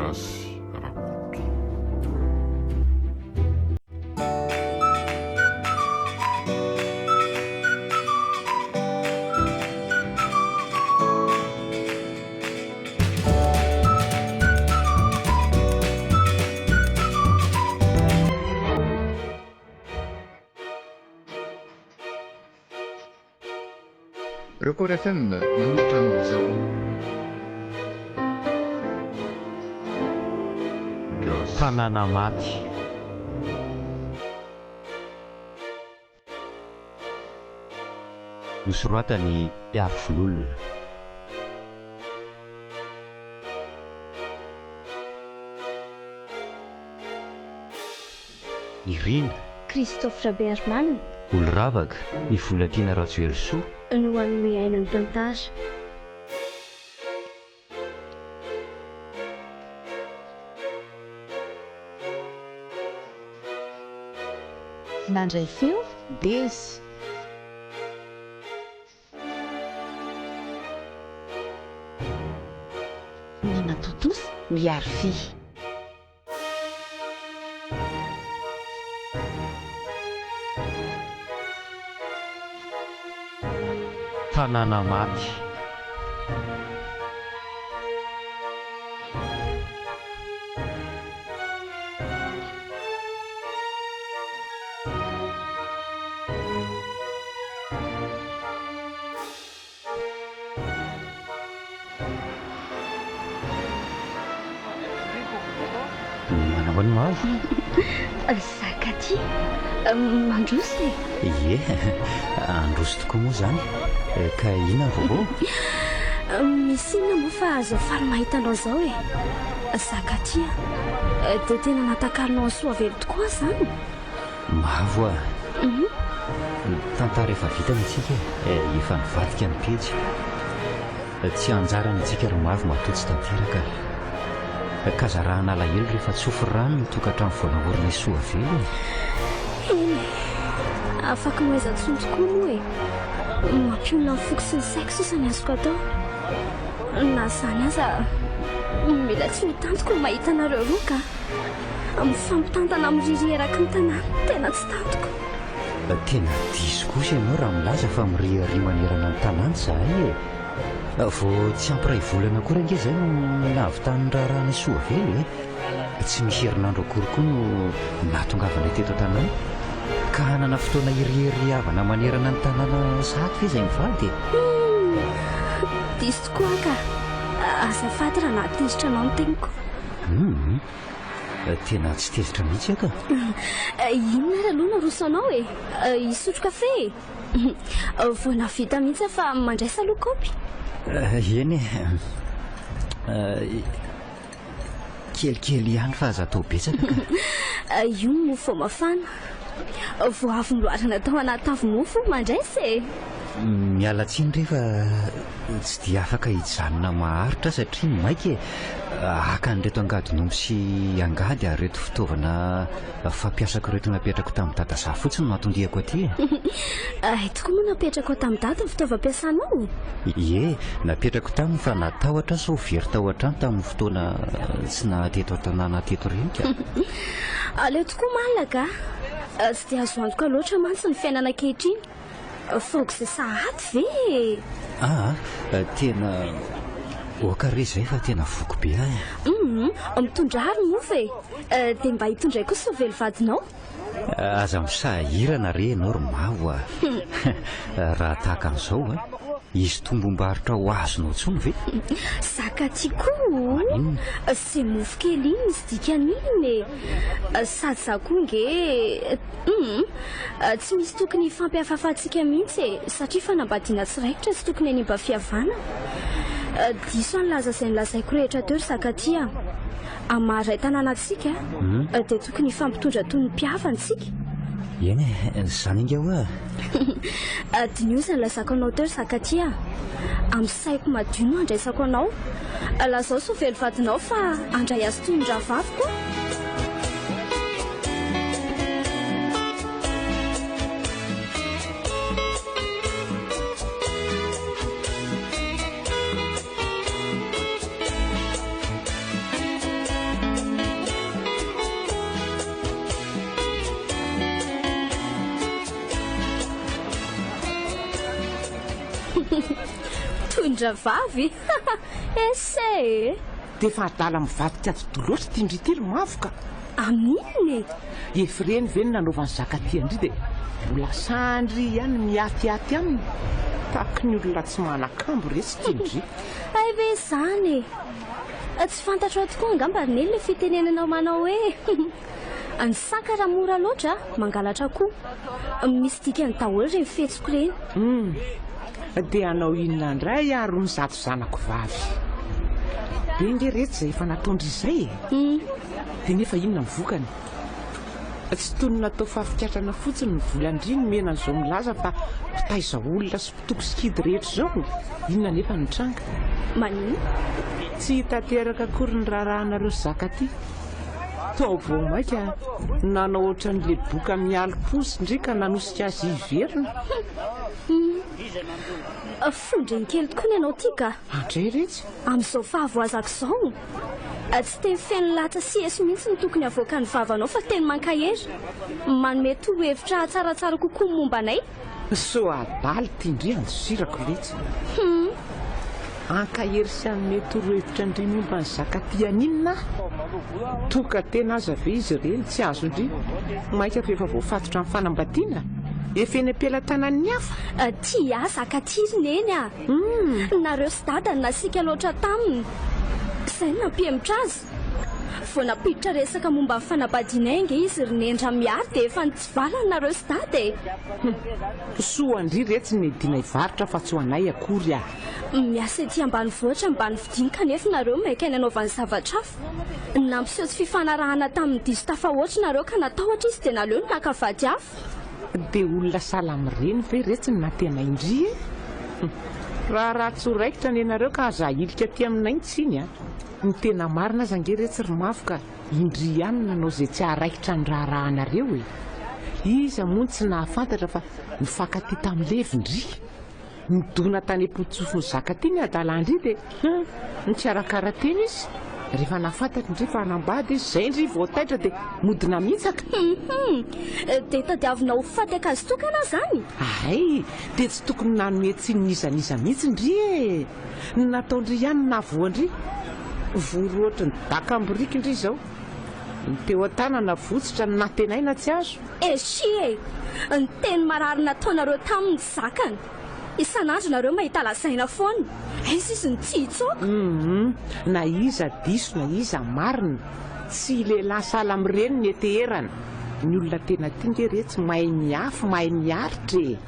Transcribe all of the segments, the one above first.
Gasy Rakoto. Record FM manolotra noho izao. Gasy Tanàna maty. Nosoratany Piaro Vololona. Irina Christophe Berman Oloravaka ny Volatiana Rajoelsoa no anome aina ny tantara. Nandray feo Dezy. Nina Totosa miaro fy. Tanàna maty. Manao ny mavo. Zakaty mandrosy. Ie, androso tokoa moa zany. Ka ina ny vaovao? Misy inona moa fa azo faly mahitanao zao e. Zakaty dia tena natakalinao ny soavelo tokoa zany. Mavo a. Tantara efa vita mitsika efa nivadika ny pejy. Tsy anjarany antsika ry mavo matotsy tanteraka. Kazarahana alahelo rehefa tsofy rano ny tokantrano voanaorina soavelo. Eny afaka noiza-tsony tokoa moa e. Mampiolona ny foko sy ny saiko sisa ny azoko atao. Na zany aza mila tsy mitantoko ny mahita anareo roa ka mifampitantana amin'ny riry eraky ny tanàna tena tsy tantoko. Tena diso kosa ianao raha milaza fa mirihary manerana ny tanàna zahay e. Vao tsy ampiray volana koa range zay no nahavitany raharahana soavelo e. Tsy misy herinandro akory koa no nahatongavanay teto an-tanàna ka hanana fotoana irihery havana manerana ny tanàna sahaky ve zay mivady e. Diso tokoa ka azafady raha nahatezitra anao ny teniko. Tena tsy tezitra mihitsy aka. Inona raha aloha naroso anao e. Isotro kafe e. Voana vita mihitsy fa mandraisa aloha kaopy. Eny kelikely ihany fa aza atao betsaka ka. Io mofo mafana vao avy niloarana atao anaty tavy-mofo mandraisa e. Miala tsiny rehefa tsy dia afaka hijanona maharitra satria maika e. Akan'ireto angadin'omby sy angady ary reto fitaovana fampiasako reto napetrako tamin'ny dada za fotsiny no atondihako aty e. Toko moa napetrako tamin'ny dada ny fitaovam-piasanao? Ie, napetrako taminy fa natahotra sao very tao an-trano tamin'ny fotoana tsy nahateto an-tanàna teto renika. Aleo tokoa malaka tsy dia azo antoka loatra mantsy ny fiainana ankehitriny. Faoko izay sahady ve? Tena okare zay fa tena voko be ahy. Mitondra hary mofo e. Dia mba hitondray koa soavelo vadinao. Aza misahirana re ianao ry mavo a. Raha tahaka an'izao a izy tombom-barotra ho azonao tsony ve? Zakaty koa izay mofo kely iny sy dikan'iny e. Sady za koa nge tsy misy tokony fampiafafantsika mihitsy e. Satria fanambadiana tsiraikitra tsy tokony any mba fihavana. Diso ny laza izay nilazaiko rehetra teo ry Zakaty a. Amaray tanàna antsika dia tokony fampitondra toy ny mpihavantsika. Eny zany inga hoa. Dinio izay nilazako anao teo ry Zakaty a. Amin'ny saiko madio no andraisako anao. Lazao soavelo vadinao fa andray azy toy ny rahavavy koa. tondra vavy ese dia fa adala mivadika ato loatra tia indry telo mavoka amininy efireny veny nanaovany zakaty andry dia mbola sandry ihany miatiaty aminy tahaky ny olona tsy manakambo resy tia indry ay ve zany tsy fantatra tokoa angambany le fitenenanao manao hoe ny saka raha mora loatra mangalatra koa misy dikany daholo reny fetsiko reny dia anao inona indray ary mizato zanako vavy dia nge rehetra izay efa nataondry izay dia nefa inona mivokany tsy tony natao fahafikatrana fotsiny ny volandry ny menan'izao milaza fa mpitaiza olona sy mpitoko sikidy rehetra izao inona nefa nitranga manino tsy hitateraka akory ny raharahanareo zakaty tao vao maika nanao ohatran'le boka mialo-posy indray ka nanosika azy iverina fondreny kely tokoa ny anao tia ka andray retsy amin'izao fahavoazako izao tsy teny feno lata sy esy mihitsy ny tokony avoaka ny vavanao fa teny mankahery manome torohevitra tsaratsara kokoa momba anay so adaly tia indry andosirako letsy ankahery sy anome torohevitra indray momba ny zakaty aninona toka tena aza ve izy ireny tsy azo indry maika rehefa voafatotra amin'ny fanambadiana efa eny am-pelantanan'ny hafa tia zakatiriny eny nareo sy dadany nasika loatra taminy izay nampihemitra azy vao napiditra resaka momba ny fanambadiana inge izy rinendra miary dia efa nitsivalany nareo sy dady soa andry retsy ny dina hivarotra fa tsy ho anay akory miasa ety ambany voatra mbany vidiany kanefa nareo maika ny anaovany zavatra hafa nampiseho tsy fifanarahana tamin'ny diso tafahoatra nareo ka natahotra izy dia naleo ny nakavady hafa dia olona salamireny ve retsy ny natena indry raha tsoraikitra ny anareo ka aza ilika ty aminay tsiny ny tena marina aza nge retsy ry mavoka indry ihany nanao izay tsy haraikitra ny raharahanareo iza moa tsy nahafantatra fa nifankaty tamilevindry nidona tany am-potsofony zakaty ny adalandry dia nitsarakara teny izy rehefa nahafantatra indry fa hanambady izy izay indry voataitra dia modina mihitsaka dia tadiavina ho fateka azy tokana zany ay dia tsy tokony nanome tsy nizaniza mihitsy indry nataondry ihany navoandry voro ohatra ny daka ambirika indry izao teo an-tanana votsitra ny natenaina tsy azo esie ny teny marary nataonareo tamin'ny zakany isan'andro nareo mahita lasaina foana izy ny tsy hitsoaka na iza diso na iza marina tsy lehilahy salamireny ny eteherana ny olona tena tinge retsy mahay miafy mahay miaritra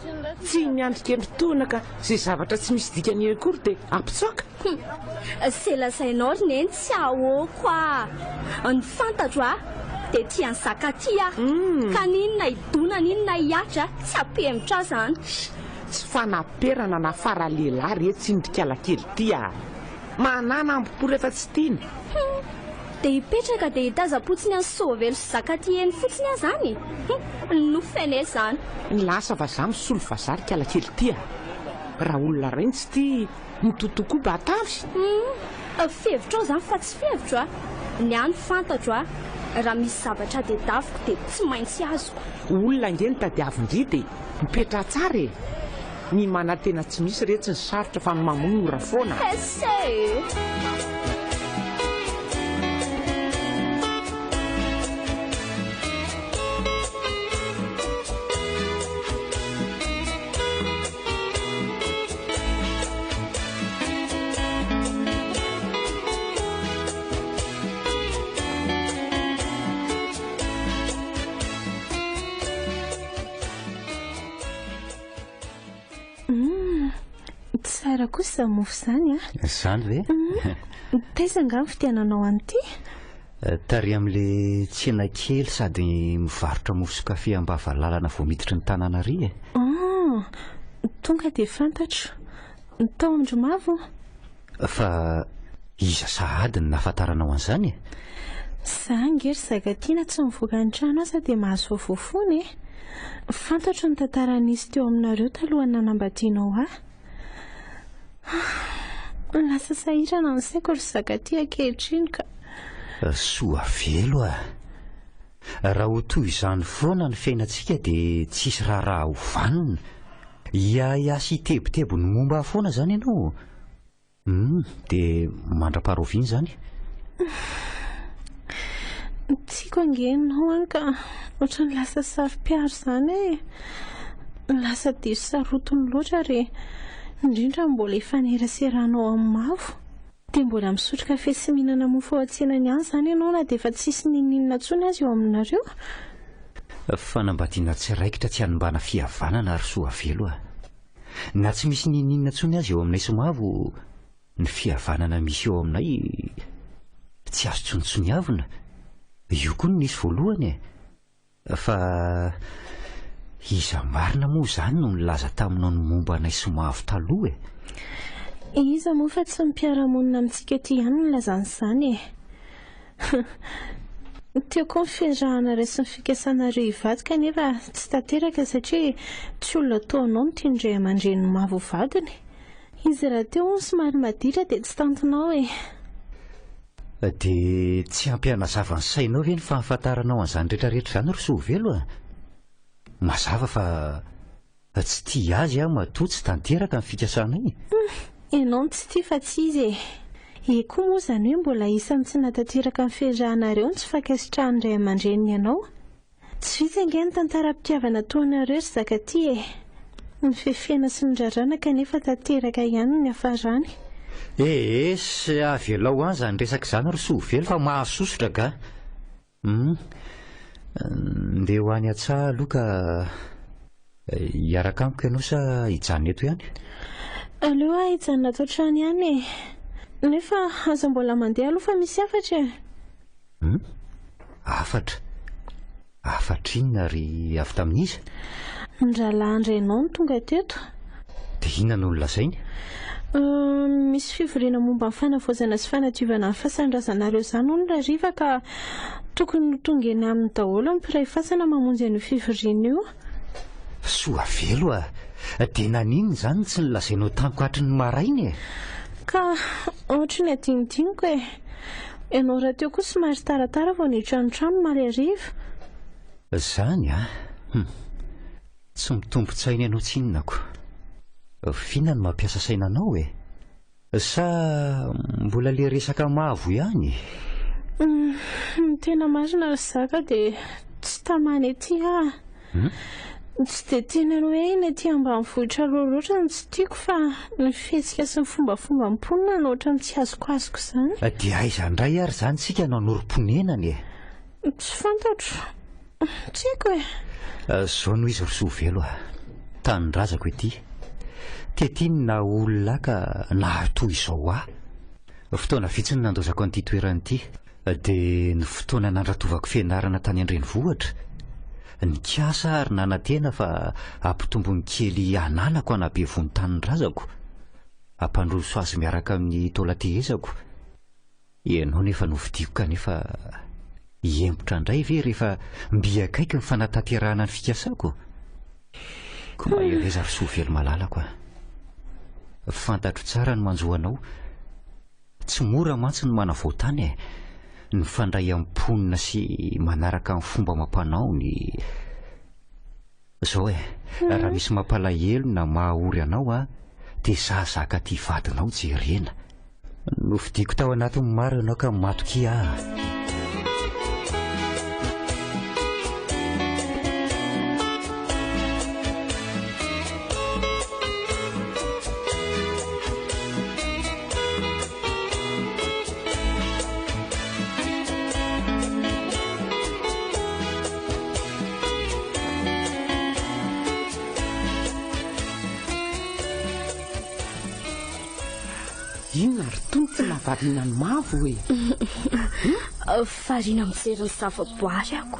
tsy miandrikendry toana ka izay zavatra tsy misy dikany akory dia ampitsoaka se lasainao ry neny tsy ahoako ny fantatro dia tiany zakaty ka ninona idona ninona hiatra tsy ampihemitra zany tsy fanaperana na fara lehilahy retsy indrikala kely ty manana ambopory efa tsy tiana dia hipetraka dia hitazapotsiny any sovelo sy zakaty eny fotsiny a zany nofenay zany ny lasa va za misolo vazary kala kely ty raha olona reny tsy ty mitotokoa batavy fihevitra ao zany fa tsy fihevitra ny any fantatro raha misy zavatra dia daviko dia tsy maintsy azoko olona nge ny tadiavindry dia mipetra tsara ny manantena tsy misy retsy ny sarotra fa mamonora foana tsara kosa mofo zany zany ve taiza nga fitiananao an'ity tary amin'le tsena kely sady mivarotra mofo sy kafe ambavalalana vao miditra ny tanàna ry tonga dia fantatro tao andro mavo fa iza sahady ny nahafantaranao an'izany za ngery zakatina tsy mivoaka ny trano asa dia mahazo vovofony fantatro ny tantaran'izy teo aminareo talohany nanambadianao lasa sahirana ny saiko ry zakaty ankehitriny ka soa velo raha ho toy izany foana ny fiainantsika dia tsisy raharaha hovanina Iasy tebotebo ny momba foana zany ianao. Dia mandra-paroviany zany. Tiako angenao any ka ohatrany lasa sarom-piaro zany e. Lasa diso sarotiny loatra ary indrindra mbola efaneraseranao amin'ny mavo. Dia mbola misotro kafe sy mihinana mofo ao an-tsenany ihany zany ianao na dia efa tsisy ninninona intsony azy eo aminareo. Fanambadiana tsiraikitra tsy hanombana fihavanana ary soavelo a. Na tsy misy ninninona intsony azy eo aminay somavo, ny fihavanana misy eo aminay tsy azo tsontsoniavina. Io koa no nisy voalohany e. Fa iza marina moa zany no nilaza taminao ny momba anay somavo taloha e. Iza moa fa tsy mipiara-monina amintsika ty ihany no lazany izany e. Teo koa ny fiarahana iray sy ny fikasanareo hivady kanefa tsy tanteraka satria tsy olona taonao no tiandray aman-dreny mavo vadiny. Izy raha teo ny somary maditra dia tsy tantinao e. Dia tsy ampianazava ny sainao ve ny fahafantaranao an'izany rehetrarehetra izany ry Soavelo a? Mazava fa tsy tia azy matoa tsy tanteraka ny fikasanay. Ianao tsy tia fa tsy izy e. Koa moa zany hoe mbola isan'ny tsy natanteraka ny fiarahanareo ny tsy fankasitrahany iray aman-dreniny ianao. Tsy vitsy ange ny tantaram-pitiavana ataonareo ry zakaty e. Ny fefena sy ny rarana kanefa tanteraka ihany ny hafarany. Sy avelao any zany resaka izany ry Soavelo fa mahasosotra ka. Ndeha ho any an-tsaha aloha ka hiaraka amiko ianao sa hijanona eto ihany? Aleo hijanona ato an-trano ihany e. Nefa aza mbola mandeha aloha fa misy afatra e. Afatra? Afatra inona ary avy tamin'iza? Ny rahalahandra ianao no tonga teto. Dia inona no nolazainy? Misy fivoriana momba ny fanavaozana sy fanadiovana ny fahasandrasanareo izany hono rariva ka tokony ho tonga eny amin'ny daholo ny mpiray fasana mamonjy an'io fivoriana io. Soavelo a, dia naninona izany tsy nilazainao tamiko hatrin'ny maraina e? Ka ohatra ny adinidiniko e. Ianao raha teo koa somary taratara vao niditra ny trano maly hariva. Izany a? Tsy mitombo-tsaina ianao tsinonako. Fiana no mampiasa sainanao e? Sa mbola le resaka mavo ihany? Tena marina ry zaka dia tsy tamany ety Tsy dia tiana hoe eny aty ambanivohitra loatra no tsy tiako fa ny fihetsika sy ny fombafomba mponina no ohatran'ny tsy azoko izany. Dia aiza indray ary izany tsika nanorom-ponenany e? Tsy fantatro. Tsy haiko e. Zao no izy ry Soavelo a. Tanindrazako ety. Tetiny na olona ka nahatoy izao aho. Fotoana vitsy ny nandozako an'ity toerana ity. Dia ny fotoana nandratovako fianarana tany an-drenivohitra. Nikasa ary nanantena fa ampitombony kely ananako anabe vonin-tany razako. Ampandroso azy miaraka amin'ny taolatehezako. Ianao nefa novidiko kanefa hiempotra indray ve rehefa mbiakaiky ny fanatanterahana ny fikasako? Koa mahireza ry Soavelo malalako a. Fantatro tsara ny manjoanao. Tsy mora mantsy ny manavoatany e. Ny fandray am-ponina sy manaraka amin'ny fomba mampanao ny zao e. Raha misy mampalahelo na mahaory anao a, dia zaka ty vadinao jerena. Novidiko tao anatin'ny maro ianao ka matoky aho. Inona ry tompo nahavariana ny mavo e? Variana mijery ny zavaboary ako.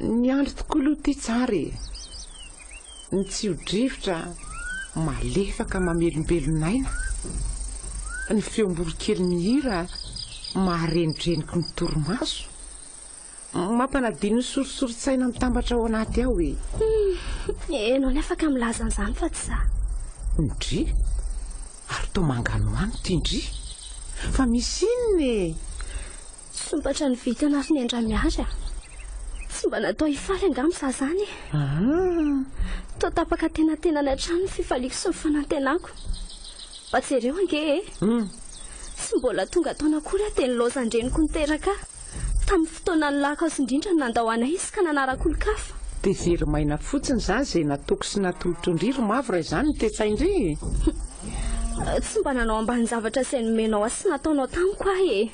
Ny andro tokoa aloha ty tsara e. Ny tsiodrivotra malefaka mamelombelon'aina. Ny feom-borokely mihira maharenidreniko ny torimaso. Mampanadino ny sorosoron-tsaina mitambatra ao anaty ao e. Ianao ny afaka milaza an'izany fa tsy za. Ndry? Ary tao mangano any tindry. Fa misy inona e? Sombatra ny vitana ary ny andramiara. Tsy tsy mba natao hifaly angamy za zany to tapaka tenatena ny atrano fifaliako sy ny fanantenako fa tsereo ange sy mbola tonga taona akory dia nilozandreniko niteraka tamin'ny fotoana ny lakaso indrindra ny nandahoana izy ka nanaraka-olo-kafa dia very maina fotsiny zany izay natoko sy natolotro indry romavy ray izany ny tetsaindry tsy mba nanao ambany zavatra izay nomenao sy nataonao tamiko ahy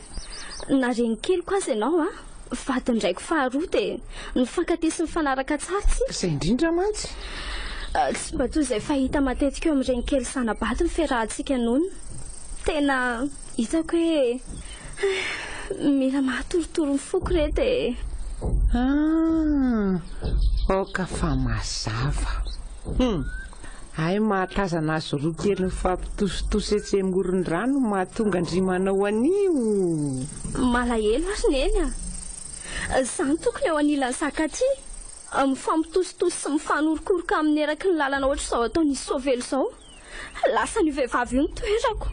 nareny keliko azy ianao vady ndraiky faharoa dia nifankatesy ny fanaraka tsara tsika izay indrindra mantsy tsy mba toy izay fahita matetika eo amin'ireny kely sanabaty ny fiarahantsika nono tena hitako hoe mila mahatorotoro ny foko rety oka fa mazava ay mahatazana azy roa kely ny fampitositosy etsy morony rano mahatonga andrimanao anio malahelo ary neny zany tokony eo anilan'ny sakaty mifampitositosy sy mifanorokoroka amin'ny eraky ny lalana ohatra izao ataony sovelo izao lasa ny vehivavy io ny toerako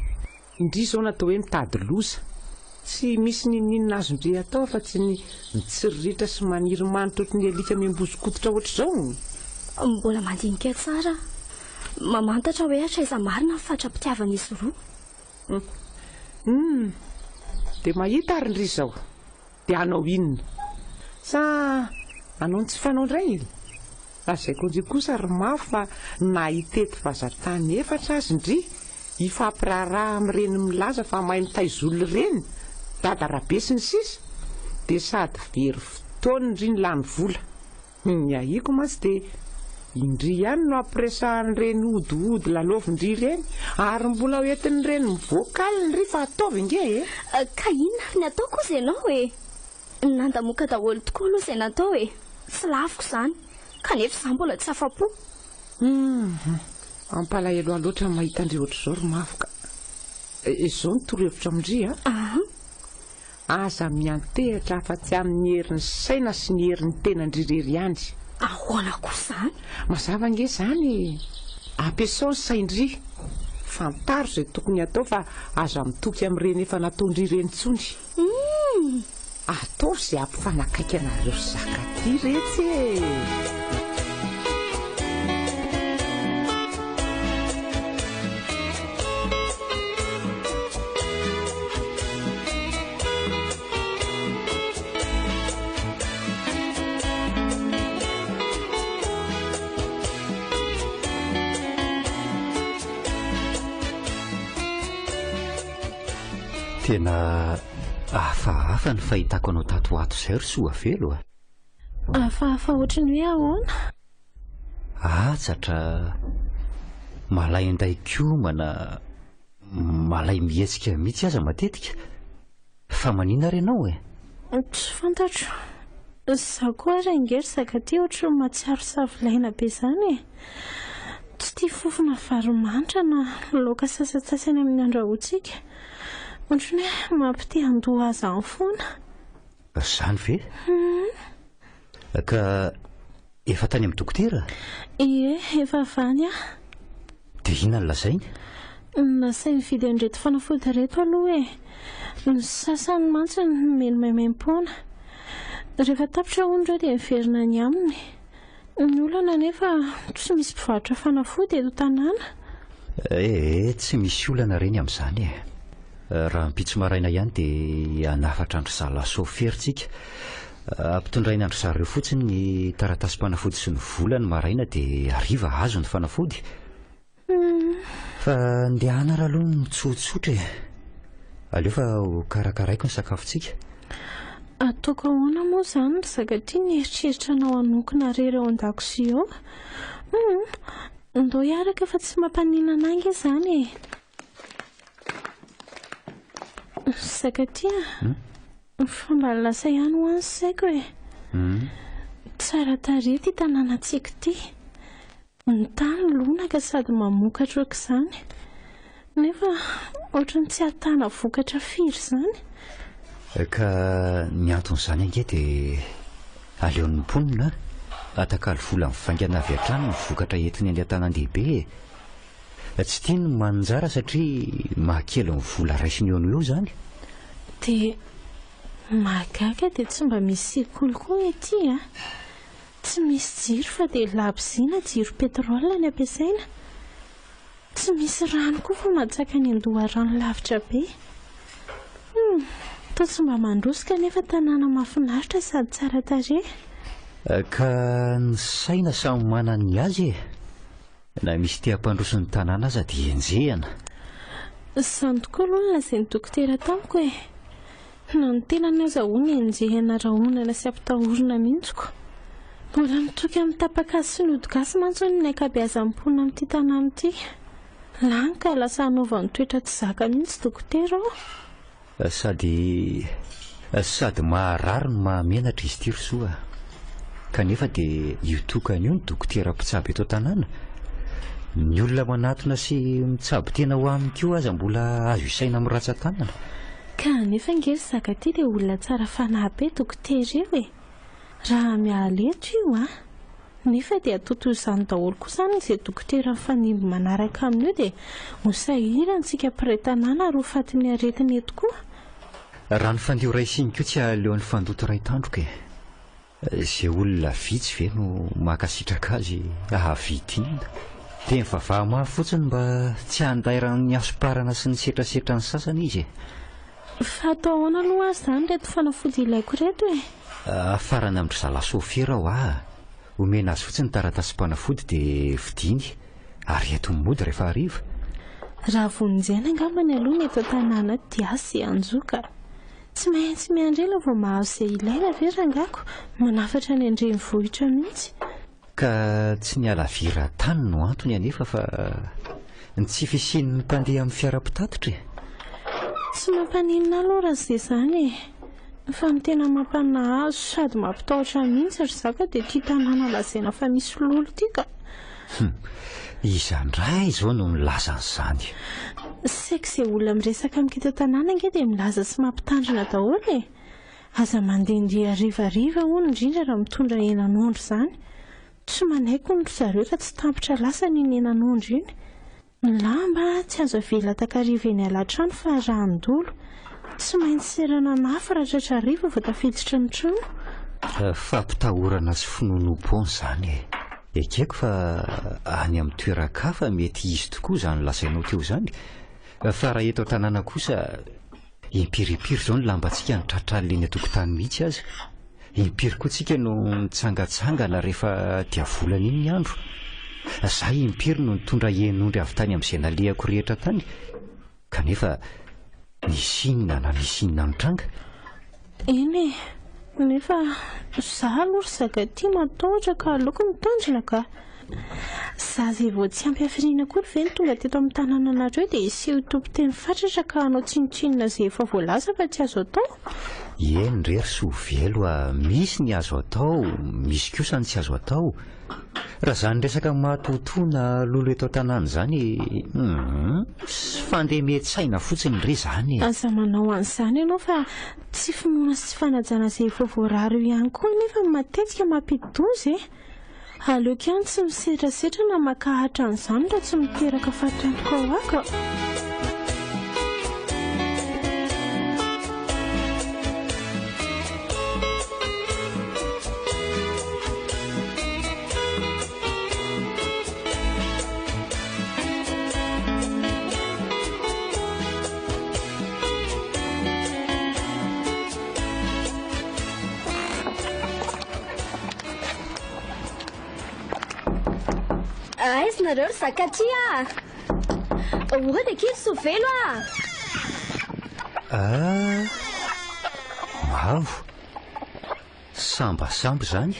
indry izao natao hoe mitady loza tsy misy nininina azo ndre atao fa tsy ny mitsiriritra sy maniry manitra ohatry ny alika miambozokototra ohatra izao mbola mandinika tsara mamantatra hoe atraiza marina ny fatrapitiavan'izy roa dia mahita ary ndry izao dia anao inona sa anao ny tsy fanao indray azaiko ndry kosa ry mafy fa nahitety vazatany efatra azy indry hifampiraharaha amin'ireny milaza fa mahay mitaizolo ireny dadarabe sy ny sisa dia sady very fotoana indry ny lany vola miahiko mantsy dia indry ihany no ampiresahan'ireny odiody lalovindry ireny ary mbola hoentin'ireny mivoakalindry fa ataovy inge ka inona ny atao koa izay ianao nandamoka daholo tokoa aloha izay natao tsy laviko izany kanefa za mbola tsy afa-po ampalahelo aloatra mahita andry ohatr'izao ry mafika izao ny torohevitra amindry aza miantehatra fa tsy amin'ny herin'ny saina sy ny herin'ny tenandrirery ihany ahoana koa izany mazava nge izany ampiasao ny saindry fantaro izay tokony atao fa aza mitoky amin'ireny efa nataondry ireny tsony atao izay ampifanakaiky anareo zakaty retsy tena hafahafa ny fahitako anao tatoato izay ry soa velo hafahafa ohatry ny hoe ahoana atsatra malay anday komana malay mihetsika mihitsy aza matetika fa manina renao tsy fantatro za koa ary angery zakaty ohatra matsiaro savilaina be izany tsy tia fofona varomanitra na laoka sasatsasany amin'ny andrahoantsika ohatry ny hoe mampite handoha azy any foana izany ve ka efa tany amin'ny dokotera ie efa avany dia inona ny lazainy nasainy vidy an'reto fanafody reto aloha ny sasany mantsy ny meno maimaim-poana rehefa tapitra hono ireo dia miverina ny aminy ny olana nefa tsy misy mpivarotra fanafody eto tanàna tsy misy olana reny amin'izany raha mpitso maraina ihany dia hanafatra andry zalasoferintsika ampitondraina andry zareo fotsiny ny taratasy-panafody sy ny vola ny maraina dia ariva azo ny fanafody fa ndehana raha aloha mitsotsotra aleo fa ho karakaraiko ny sakafontsika ataoko ahoana moa izany ry zakaty ny eritreritra anao hanokona rery ao an-dakozia ao ndao hiaraka fa tsy mampanina anangy izany zakaty fa mba lasa ihany ho any saiko tsara tarehy ty tanànantsika ty ny tany lonaka sady mamokatra oka izany nefa ohatra ny tsy hatana vokatra firy izany ka ny anton'izany ange dia aleon'ny mponina atakalo vola mivaingana avy hatrany ny vokatra entiny any an-tanan-dehibe tsy tia ny manjara satria mahakely ny vola raisiny eo no eo izany dia Magaga dia tsy mba misy sekoly koa ety a. Tsy misy jiro fa dia labozina jiro petrolina ny ampiasaina. Tsy misy rano koa fa matsaka ny andoha rano lavitra be. Toa tsy mba mandrosoka nefa tanàna mahafinaritra sady tsara tarehy. Ka ny saina samy manana ny azy na misy tia-pandroso ny tanàna aza dia enjehana. Izany tokoa aloha no lazain'ny dokotera tamiko e. Na ny tenany aza hono enjehana rahonana sy ampitahorana mihitsiko. Mbola mitoky amin'ny tapakasy sy nodi-gasy mantsy ny ankabeazam-pona amin'ity tanàna ity. Lany ka lasa hanaovan'ny toetra tsy zaka mihitsy dokotera ao. Sady maharary no mahamenatra izy ity rosoa. Kanefa dia io tokana io ny dokotera mpitsabo eto tanàna. Ny olona manatona sy mitsabo tena ho aminy koa aza mbola azo isaina amin'ny ratsan-tanana. Kanefa ngery zaka ity dia olona tsara fanahy be dokotera io e. Raha mialeto io nefa dia atoto izany daholo koa izany izay dokotera mifanimby manaraka aminy io dia hosahirana mpiray tanàna ary ho fatin'ny aretina eto koa. Raha ny fandeho ray siny koa tsy aleon'ny fandoto ray tandroka e. Izay olona vitsy ve no makasitraka azy ahavitiny. Dia mivavaha mafy fotsiny mba tsy handairan'ny asom-parana sy ny setrasetra ny sasany izy. Fa atao ahoana aloha azy izany reto fanafody ilaiko reto e. Farany amin'ny Zala Sofia raha omena azy fotsiny taratasy-panafody dia vidiny ary eto mody rehefa hariva. Raha vonjena angambany aloha ny eto tanàna dia asy anjoka. Tsy maintsy miandrela vao mahazo izay ilaina ve rangako manafatra ny andrenivohitra mihitsy. Ka tsy niala viran-tany no antony anefa fa ny tsy fisian'ny mpandeha amin'ny fiara-pitatitra e. Tsy mampaninina aloha raha izay izany e. Fa ny tena mampanahy azo sady mampitahotra mihitsy ry zaka dia ity tanàna lazaina fa misy lolo ity ka. Izandray izao no milaza an'izany. Saika izay olona miresaka amin'ito tanàna ange dia milaza sy mampitandrina daholo e. Aza mandehandeha hariva hono indrindra raha mitondra henan'ondro izany. Tsy manaiko ny zareo raha tsy tampotra lasa ny henan'ondro iny. Ny lamba tsy azo avela takariva eny alatrano fa rano-dolo. Tsy maintsy serana nafy raha tratrariva vao tafiditra ny trano. Fampitahorana sy finonom-pony izany e. Ekeko fa any amin'ny toeran-kafa mety izy tokoa izany lazainao teo izany. Fa raha eto tanàna kosa impiripiry izao ny lambantsika ny tratralina eny an-tokotany mihitsy aza. Impiry koa tsika no nitsangatsangana rehefa dia volana iny ny andro. Zaho impiry no nitondra henon'ondry avy tany amin'izay nalehako rehetra tany. Kanefa nisy inona na nisy inona mitranga. Eny e, nefa izaho aloha ry zaka ity matahotra ka aleoko mitandrina ka. Izaho izay vao tsy ampy hafiriana kory ve ny tonga teto amin'ny tanàna anareo dia iseho tompo-teny fatratra ka hanao tsinotsinona izay efa voalaza fa tsy azo atao. Eny rery sovelo misy ny azo atao, misy kosa ny tsy azo atao. Raha izany resaka mahatotoana lolo eto an-tanàna izany fandeha mihetsaina fotsiny re izany. Aza manao an'izany ianao fa tsy finoana sy tsy fanajana izay efa voarary ihany koa nefa matetika mampidi-doza e. Aleoko ihany tsy misetrasetra na makahatra an'izany raha tsy miteraka fahatantoka ao aka. Aiza nareo ry zaka aty ohatra kely sovelo mavo sambasamba izany.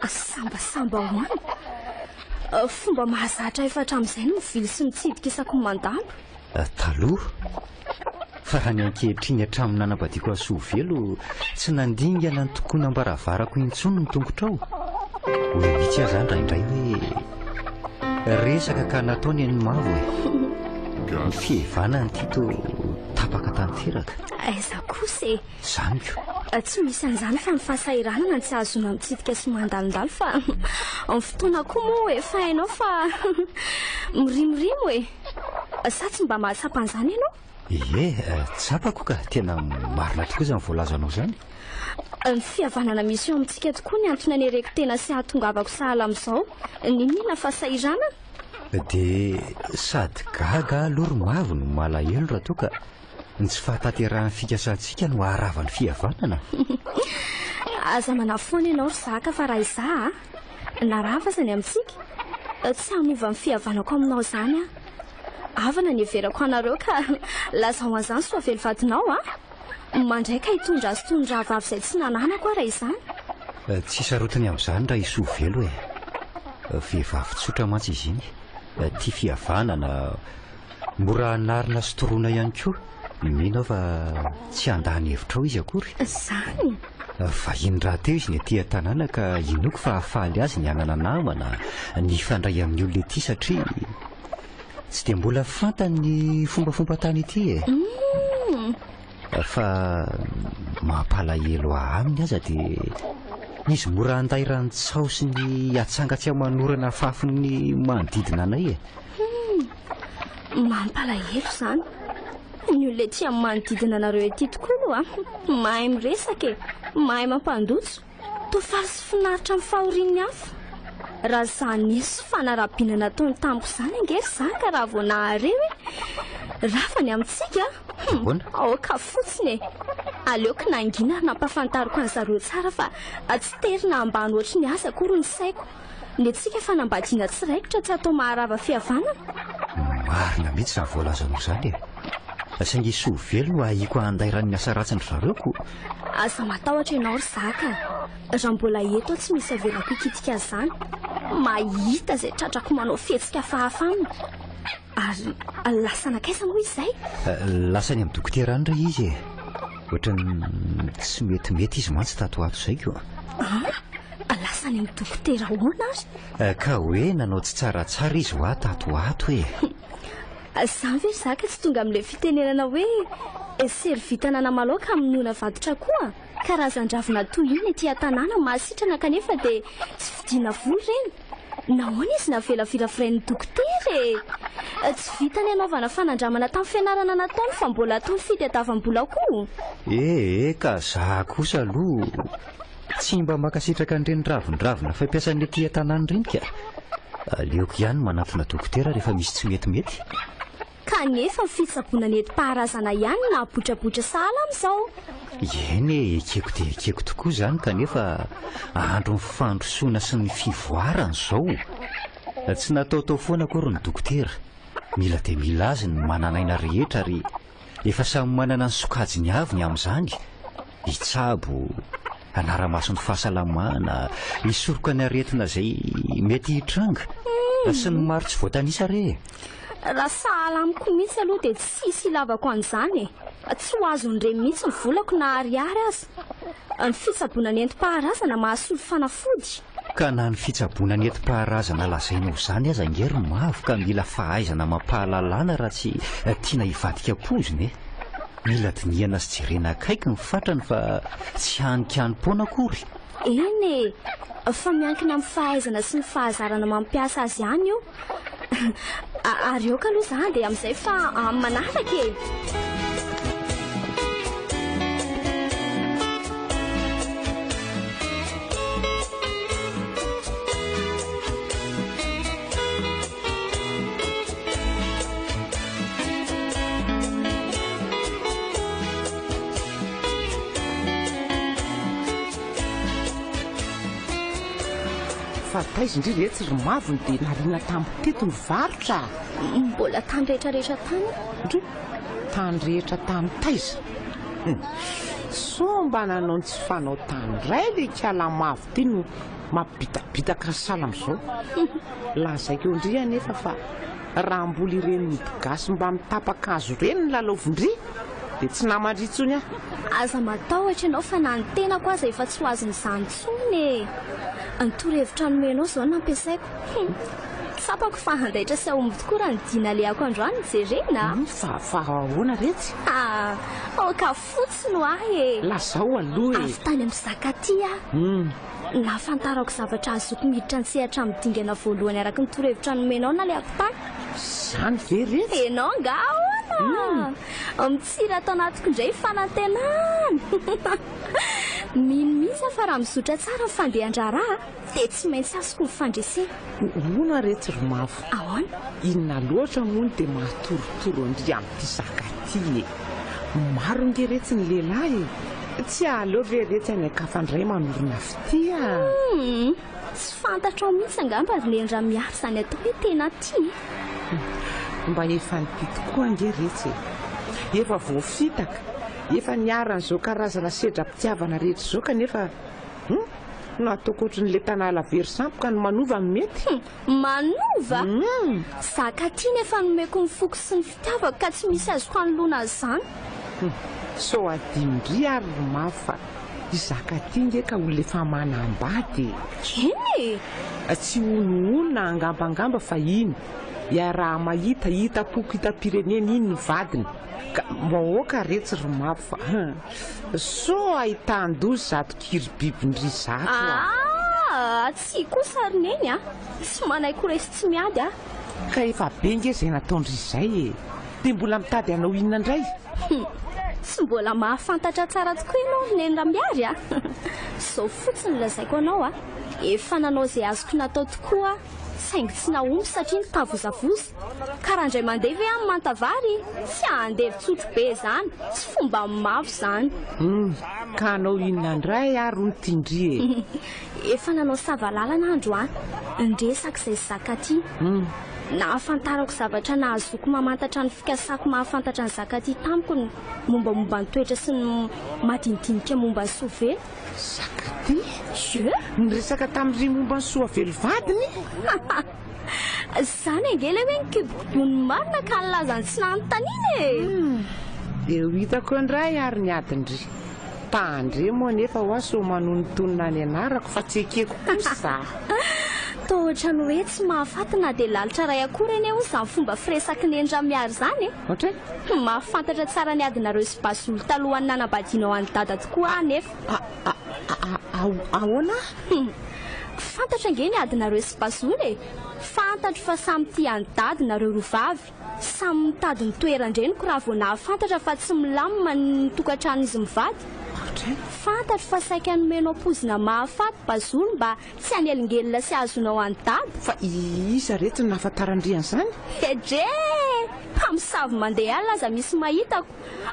Sambasamba hoany fomba mahazatra efatra amin'izay no mivily sy mitsidika isaky ny mandalo. Taloha fa raha ny ankehitriny hatramin'ny nanambadiako asovelo tsy nandingana ny tokoana ambaravarako intsony ny tongotrao. Hoe mitsy aho izany raindray hoe resaka ka nataony ny mavo e. Ny fihevana ny tito tapaka tanteraka. Aiza kosa e. Izany ko. Tsy misy an'izany fa ny fahasahiranana tsy azona mitsidika sy mandalindalo fa amin'ny fotoana koa moa efa hainao fa mirimirimo e. Sa tsy mba mahatsapa an'izany ianao? tsapako ka tena marina tokoa izany voalazanao zany. Ny fihavanana misy eo amintsika tokoa ny antony anereko tena sy ahatongavako sahala amin'izao ninina fa sairana dia sady gaga loromavo no malahelo raha toa ka ny tsy fahataterahan'ny fikasantsika no haravan'ny fihavanana. aza manafoana ianao ry zaka fa raha izaho narava zany amintsika tsy hanova ny fihavanako aminao zany avana ny everako anareo ka lazao an'izany soa velo vadinao mandraika hitondra azy tondra vavy izay tsy nananako raha izany. Tsy sarotiny amin'izany raha isoa velo vehivavy tsotra mantsy izy iny tia fihavanana mora narina sy toroana ihany koa mino fa tsy handany hevitrao izy akory zany vahiny raha teo izy ny aty tanàna ka inoko fa hahafaly azy ny anana namana ny fandray amin'ny olona ety satria tsy dia mbola fantany ny fombafomba tany ity fa mampalahelo aminy aza dia izy mora handay ranontsao sy ny atsangatsy amanorana fafiny manodidina anay mampalahelo zany ny olona ety amin'ny manodidina anareo ety tokoa mahay miresaka mahay mampandotso toafaly sy finaritra amin'ny fahorin'ny hafa raha zanisy fanarabina nataony tamiko izany angery zaka raha vao nahareo rafany amintsika aoka fotsiny aleoko nangina ary nampafantariko an'zareo tsara fa tsy terina ambany ohatry ny aza akory ny saiko ny antsika fanambadiana tsiraikitra tsy atao maharava fihavanana marina mihitsy zany voalazanao zany saingy soa velo no ahiko handay rany asa ratsiny zareo aza matahotra ianao ry zaka raha mbola eto tsy misy avelako ikitika zany mahita zay tratrako manao fihetsika fahafamina ary lasana kaiza moa izay lasany amin'ny dokotera any ray izy ohatrany tsy metimety izy mantsy tatoato zay ko lasany amin'ny dokotera hoana ary ka hoe nanao tsy tsaratsara izy ho tatoato zany ve zaka tsy tonga amin'ilay fitenenana hoe sery vitanana maloka amin'ny nona vadotra koa karazan-dravina toy iny ety an-tanàna mahasitrana kanefa dia tsy vidiana voly reny nahoana izy navela firafirain'ny dokotera tsy vita ny anaovana fanandramana tamin'ny fianarana nataony fa mbola ataony fitadiavam-bola koa ka za kosa aloha tsy mba makasitraka an'ireny ravindravina fampiasan'ny ety an-tanàna ireny ka aleoko ihany manatona dokotera rehefa misy tsy metimety kanefa fitsaboana ny enti-paharazana ihany na botrabotra sahala amin'izao eny ekeko dia ekeko tokoa zany kanefa andro ny fandrosoana sy ny fivoarana izao tsy nataotao foana akory ny dokotera mila dia mila azy ny mananaina rehetra ary efa samy manana ny sokajiny avy ny amin'izany hitsabo anara-mason'ny fahasalamana hisoroka ny aretina izay mety hitranga sy ny maro tsy voatanisa re raha sahala amiko mihitsy aloha dia tsisy ilavako an'izany tsy ho azony ireny mihitsy ny volako na ariary azy ny fitsaboana ny enti-paharazana mahasolo fanafody ka na ny fitsaboana ny enti-paharazana lazainao izany aza angery mavo ka mila fahaizana mampahalalana raha tsy tiana hivadika poziny mila dinihana sy jerena akaiky ny fatrany fa tsy hanikany-poana akory eny fa miankina amin'ny fahaizana sy ny fahazarana mampiasa azy ihany io ary eo ka aloha zany dia amin'izay fa manaraka fa taizy indrindra etsy ry mavony dia nariana tamin'ny teto ny varotra mbola tany rehetrarehetra tany ndry tany rehetra tamin'ny taiza so mba nanao ny tsy fanao tany ray le kala mavo ty no mampibitabitaka sala amin'izao lazaiko eo indri anefa fa raha mbola ireny mibogasy mba mitapaka azo ireny ny lalaovindry dia tsy namandritsony aza matahotra ianao fa na ny tenako aza efa tsy ho azon'izany tsony ny torohevitra nomenao izao nampiasaiko tsapako fa handaitra sy ahomby tokoa raha ny dina leako androany jerena fa ahoana retsy aoka fotsiny ho ahy lazao aloha avy tany amin'ny zaka ty nafantarako zavatra azoko miditra ny sehatra amin'ny dingana voalohany araka ny torohevitra nomenao na leako tany Zany ve Retsy? Enao nga ahoana mitsiry atao anatiko indray fanantenana mihitsy fa raha mizotra tsara ny fandehan-draharaha dia tsy maintsy azoko ny fandresena. Hoana Retsy Romafo? Ahoana? Inona loatra moa dia mahatorotoro andry amin'ity zakaty e. Maro nge Retsy ny lehilahy. Tsy aleo ve Retsy any akafandray manorina fitia? Tsy fantatrao mihitsy angamba ry lendra miaro izany atao hoe tena tia. Mba efa nity tokoa nge Retsy. Efa voafitaka. Efa niaran'izao karazana sedra-pitiavana rehetra izao kanefa no ataoko ohatran'ilay tanàla very sampoka no manova ny mety. Manova? Zakaty nefa nomeko ny foko sy ny fitiavako ka tsy misy azoko hanolona izany. So adimindry ary Romafo fa i zakaty nge ka olona efa manambady. Eny e! Tsy ononona angambangamba fa iny. Raha mahita hitapoko hitam-pirenena iny ny vadiny. Ka mahoaka Retsy Romafo fa so ahitàn-dozy zato kiribibindry zato. Tsy kosa ry neny tsy manaiko resy tsy miady Ka efa be nge izay nataondry izay e. Dia mbola mitady anao inona indray? Tsy mbola mahafantatra tsara tokoa ianao neny Rambiary Zao fotsiny lazaiko anao efa nanao izay azoko natao tokoa saingy tsy nahomby satria nitavozavoza. Ka raha indray mandeha ve amin'ny mantavary tsy handevy tsotro be izany, tsy fomba mafy izany. Ka anao inona indray ary ny tindry e? Efa nanao savalalana andro ndresaka izay zakaty. Nahafantarako zavatra nahazoko mamantatra ny fikasako mahafantatra ny zakaty tamiko ny mombamomba ny toetra sy ny madinidinika momba ny soavely. Zakaty? Je? Niresaka tamin'ry momba ny soavely vadiny? Izany angely hoe nikibokibony marina ka nilazany tsy nanontaniana e. Eo hitako indray ary ny adindry. Tandre moa nefa ho aso manonontonina ny anarako fa tsy ekeko kosa. Tohatra ny hoe tsy mahafatana dia lalitra ray akory eny eo izany fomba firesaky neny Ramiary izany e. Ohatray? Mahafantatra tsara ny adinareo sy basolo talohany nanambadianao any dada tokoa nefa. Ahoana? Fantatra nge ny adinareo sy basolo e. Fantatro fa samy tia ny dadinareo rovavy. Samy mitady ny toerandreniko raha vao nahafantatra fa tsy milamina ny tokantrano izy mivady. Fantatro fa saika anomenao pozina mahafaty basolo mba tsy hanelingelina sy azonao any dada. Fa iza Retsy ny nahafantarandry an'izany? Edre! Amisavy mandeha alina aza misy mahitako.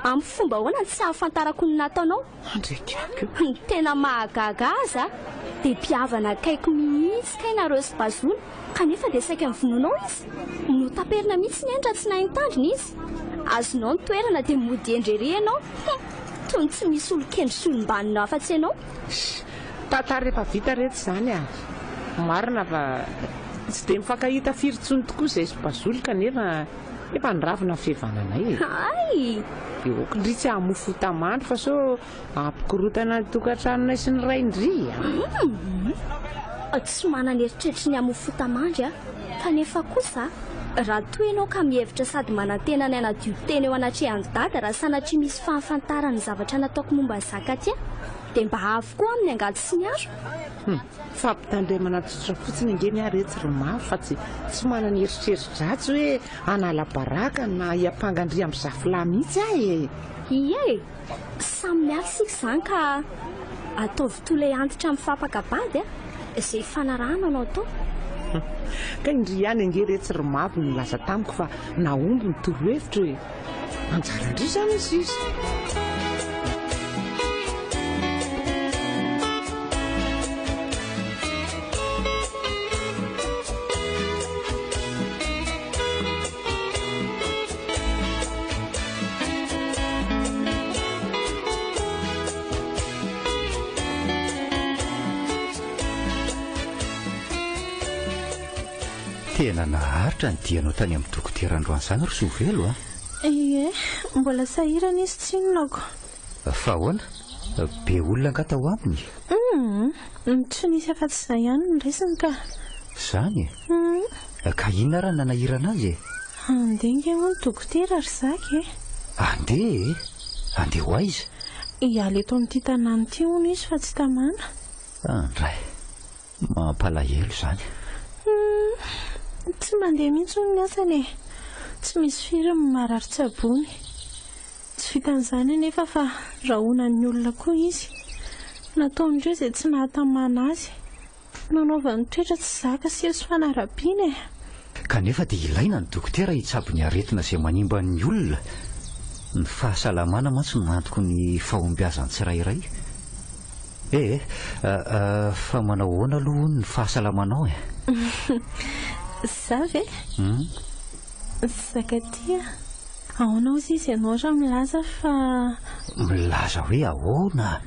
Amin'ny fomba hoana tsy hahafantarako ny nataonao. Andraikako. Tena mahagaga aza dia mpiavana akaiko mihitsy kainareo sy basolo kanefa dia saika mivonoanao izy. No taperina mihitsy ny endra tsy nahitandrina izy. Azonao ny toerana dia mody endrery ianao. Toy ny tsy misy olo-kendry sy olom-banona afa-tsy ianao. Tantara efa vita Retsy izany marina fa tsy dia mifankahita firy-tsony tokoa izay sy basolo kanefa efa niravina fihavananay e. Ay! Eokindry tsy hamofo tamandry fa so ampikorotana ny tokantranonay sy ny raindry. Tsy manana eritreritry ny hamofo tamandry kanefa kosa raha toa ianao ka mihevitra sady manantena ny anadio tena eo anatrehan'ny dada raha sanatria misy fahafantarana ny zavatra nataoko momba ny zakaty dia mba avokoa amin'ny angady sy ny aro. Fampitandremana tsotra fotsiny nge ny Retsy Romafo fa tsy manana eritreritry hoe hanala baraka na hiampangandry amin'ny zafilay mihitsy e. Ie, samy miarysika izany ka ataovy tolay antitra amin'ny fampakabady izay fanarahana anao tao. Ka indry ihany nge Retsy Romafo nilaza tamiko fa nahomby ny torohevitra hoe anjarandry izany izy. Tena naharitra ny dianao tany amin'ny dokoterandroany izany ry Soavelo Ie, mbola sahirana izy tsy inonako. Fa ahoana? Be olona nga tao aminy? Tsy nisy afa-tsy izay ihany ny resiny ka. Izany e? Ka inona raha nanahirana azy e? Andeha nge ho ny dokotera ry zaka e. Andeha e? Andeha ho aiza? Hiala eto amin'ity tanàna ity hono izy fa tsy tamana. Andray, mampalahelo izany. tsy mandeha mihitsy ny asany tsy misy firy marary-tsabony tsy vitan'izany nefa fa rahonan'ny olona koa izy nataon'ireo izay tsy nahatamana azy nanaovany toetra tsy zaka sy eso fanarabiana kanefa dia ilaina ny dokotera hitsabo ny aretina izay manimba ny olona ny fahasalamana mantsy no antoko ny fahombiazany tsirairay fa manao hoana aloha ny fahasalamanao zavy zakatia ahoana ozy izy ianao raha milaza fa milaza hoe ahoana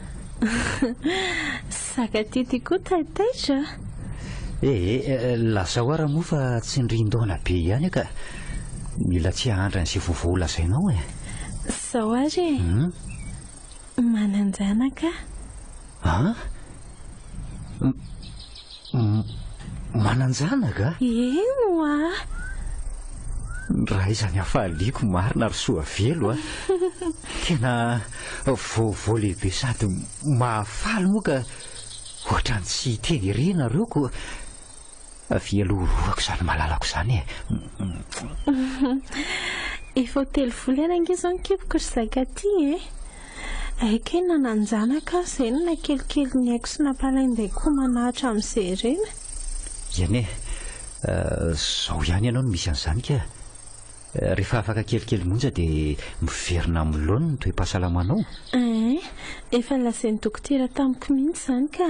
zakatia tia koa taitaitra lasa ho ara moa fa tsy ndrindoana be ihany ka mila tsy hahandra n'izay vaovao lazainao zao ary mananjanaka mananjanaka eno raha izany hafahaliako marina ary soa velo tena vaovao lehibe sady mahafaly moa ka ohatrany tsy teny iry nareo ko fialorovako izany malalako izany efa hotely volana ange izao nikepoko ry zakatia aika e nananjanaka izay no nakelikely ny haiko sy nampalainday koa manahitra amin'izay ireny iany zao ihany ianao no misy an'izany ka rehefa afaka kelikely monja dia miverina amin'ny laona ny toe-pahasalamanao efa lazain'ny dokotera tamiko mihitsy izany ka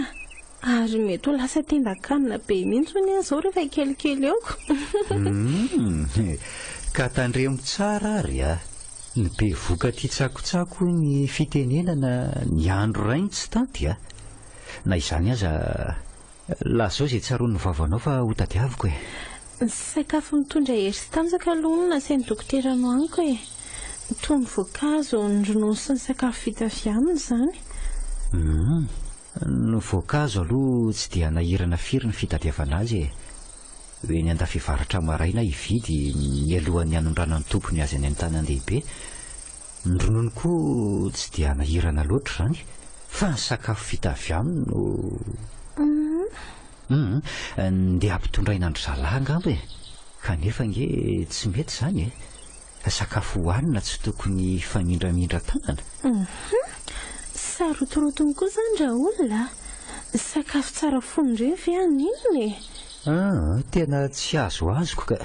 ary mety ho lasa tendakanina be mihitsy ny an'izao rehefa kelikely eo ka tandremo tsara ary ny be voka tia tsakotsako ny fitenenana ny andro rainy tsy tanty na izany aza lazao izay tsaroan'ny vavanao fa ho tadiaviko sakafo mitondra hery sy tanjaka aloha no nasain'ny dokotera no aniko toy ny voankazo ny ronono sy ny sakafo vita avy aminy izany ny voankazo aloha tsy dia nahirana firy ny fitadiavana azy hoe ny andafivaratra maraina hividy mialohan'ny hanondrana ny tompony azy any an-tanan-dehibe ny ronono koa tsy dia nahirana loatra izany fa ny sakafo vita avy aminy no ndeha ampitondraina andro zalahy angamba kanefa nge tsy mety izany sakafo hohanina tsy tokony famindramindra tanana sarotorotony koa izany raha olona sakafo tsara fonindreny ve an'inony tena tsy azo azoko ka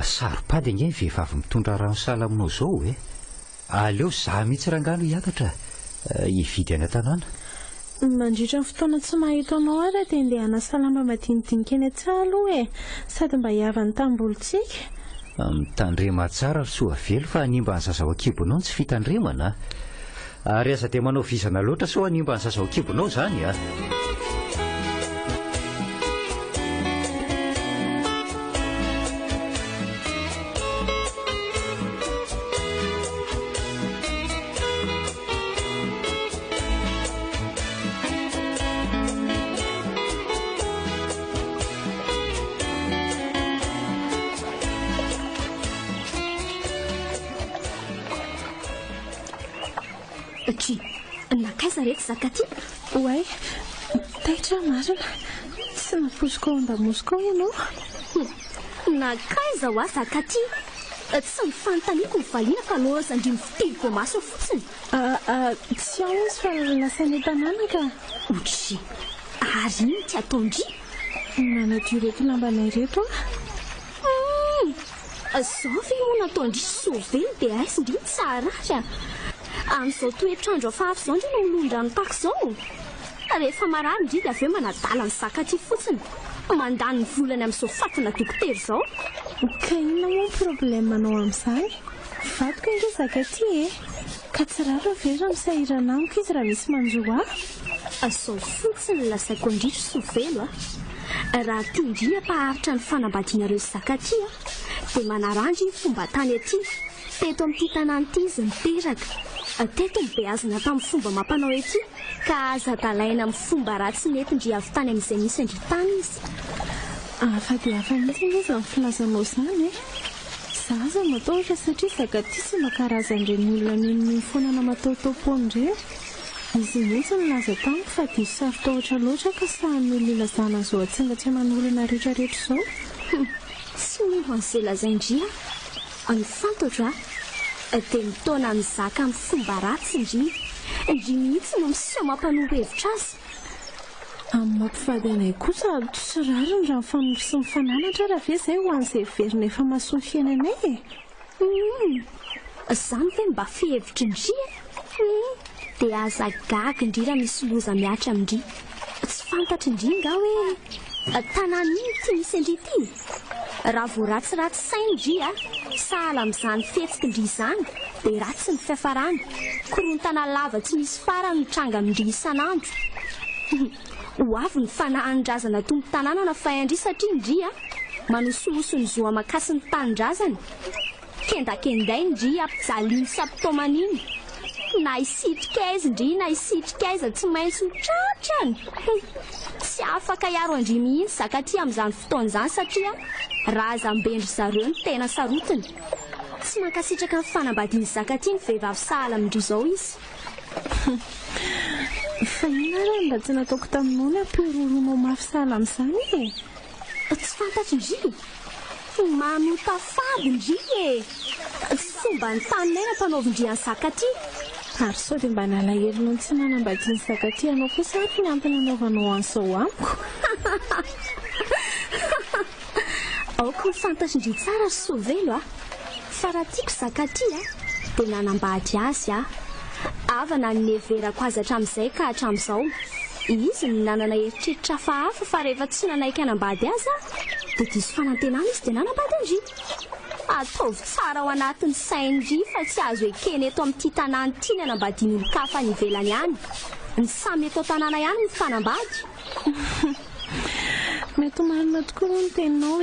saropady ange ny vehivavy mitondra rano sala aminao izao aleo za mihitsy rangano hiakatra hividy any an-tanàna mandritra ny fotoana tsy mahita anao ary dia ndeha hanasalama madinidinika eny an-tsaha aloha sady mba hiavany tambolontsika mitandrema tsara ry soa velo fa hanimba ny zazao akibonao ny tsy fitandremana ary aza dia manao vizana loatra sao hanimba ny zazao akibonao izany nakaiza rehetra zakatia oay taitra marina tsy naposiko ao andamosiko ao ianao nakaiza ho zakatia tsy mifanontaniako ny valiana fa aloha zandry mifitidiko maso fotsiny tsy ao izy fa lasainy tanàna ka otry ary iny ty ataondry nanadio reto lambanay reto zao ve moa nataondry sovely dia aisindry tsara ary amin'izao toetrandro afahafy izao ndry no milondrano tahaka izao rehefa marary indry dia avy eo manadala ny zakatia fotsiny mandany ny volany amin'izao fatina dokotera izao ka inona moa ny problemanao amin'izany vadiko inge zakatia ka tsy rara ve raha misahirana amiko izy raha misy manjo azao fotsiny lazaiko indritra sovelo raha tia indry hampaharitra ny fanambadianareo zakatia dia manarandry fomba tany aty teto amin'ity tanàna ity izy miteraka teto mibeazina tamin'ny fomba mampanao ety ka aza dalaina amin'ny fomba raha tsy mety ndry avy tany amin'izay misy andry tany izy fa dia hafa mihitsy izy amin'ny filazanao izany za aza mataotra satria zakatia sy makarazan'ireny olona nioniny foanana mataotaopon'ireny izy mihitsy nilaza tamiko fa dia sarotra ohatra loatra ka sahany olona ilazana izao atsingatsanan'olona rehetrarehetra izao tsy mino an'izay lazaindria ny fantatra dia mitaona ny zaka amin'ny fomba ratsy indri mihitsy no miseho mampanoro hevitra azy. Amin'ny mampifady anay kosa tsy rariny raha mifanory sy mifananatra raha ve izay ho an'izay verina efa mahasoa ny fiainanay izany ve mba fihevitra indri dia aza gaga indrira misy loza miatra amindri tsy fantatra indringa hoe tanàna iny ty misy indri ty raha vo ratsiratsy saina indri sahala amin'izany fetsika indri izany dia ratsy ny fiafarany korontana lava tsy misy farany mitranga amindri isan'andro ho avy ny fanahan-drazana tompo tanàna na fay andri satria indri manosoloso ny zoa makasy ny tanin-drazany kendakenday indri ampijaliany sy ampitomaniny na isitrika aiza indri na isitrika aiza tsy maintsy mitratrany tsy afaka hiaro andri mihitsy zakaty amin'izany fotoan'izany satria raha zambendry zareo ny tena sarotiny tsy mankasitraka ny fanambadiany zakaty ny vehivavy sahala amindry izao izy. Fa ina raha mba tsy nataoko taminao ny ampiororonao mafy sahala amin'izany tsy fantatra indri manota fady indri tsy fomba ny taninay na mpanaovindri any zakaty ary sao dia mba nalahelinao tsy manambadiany zakaty anao kosa ary ny antony anaovanao an'izao amiko. aoko ny fantatra indri tsara ry Sovelo fa raha tiako zakaty dia nanambady azy avana ny neverako azy hatramin'izay ka hatramin'izao izy ny nanana eritreritra hafahafa fa rehefa tsy nanaiky hanambady azy dia diso fanantenana izy dia nanambady indri ataovy tsara ao anatin'ny saindri fa tsy azo ekeny eto amin'ity tanàna ity ny hanambadiany olo-kafa ny ivelany ihany ny samy eto tanàna ihany mifanambady. mety marina tokoa no ny teninao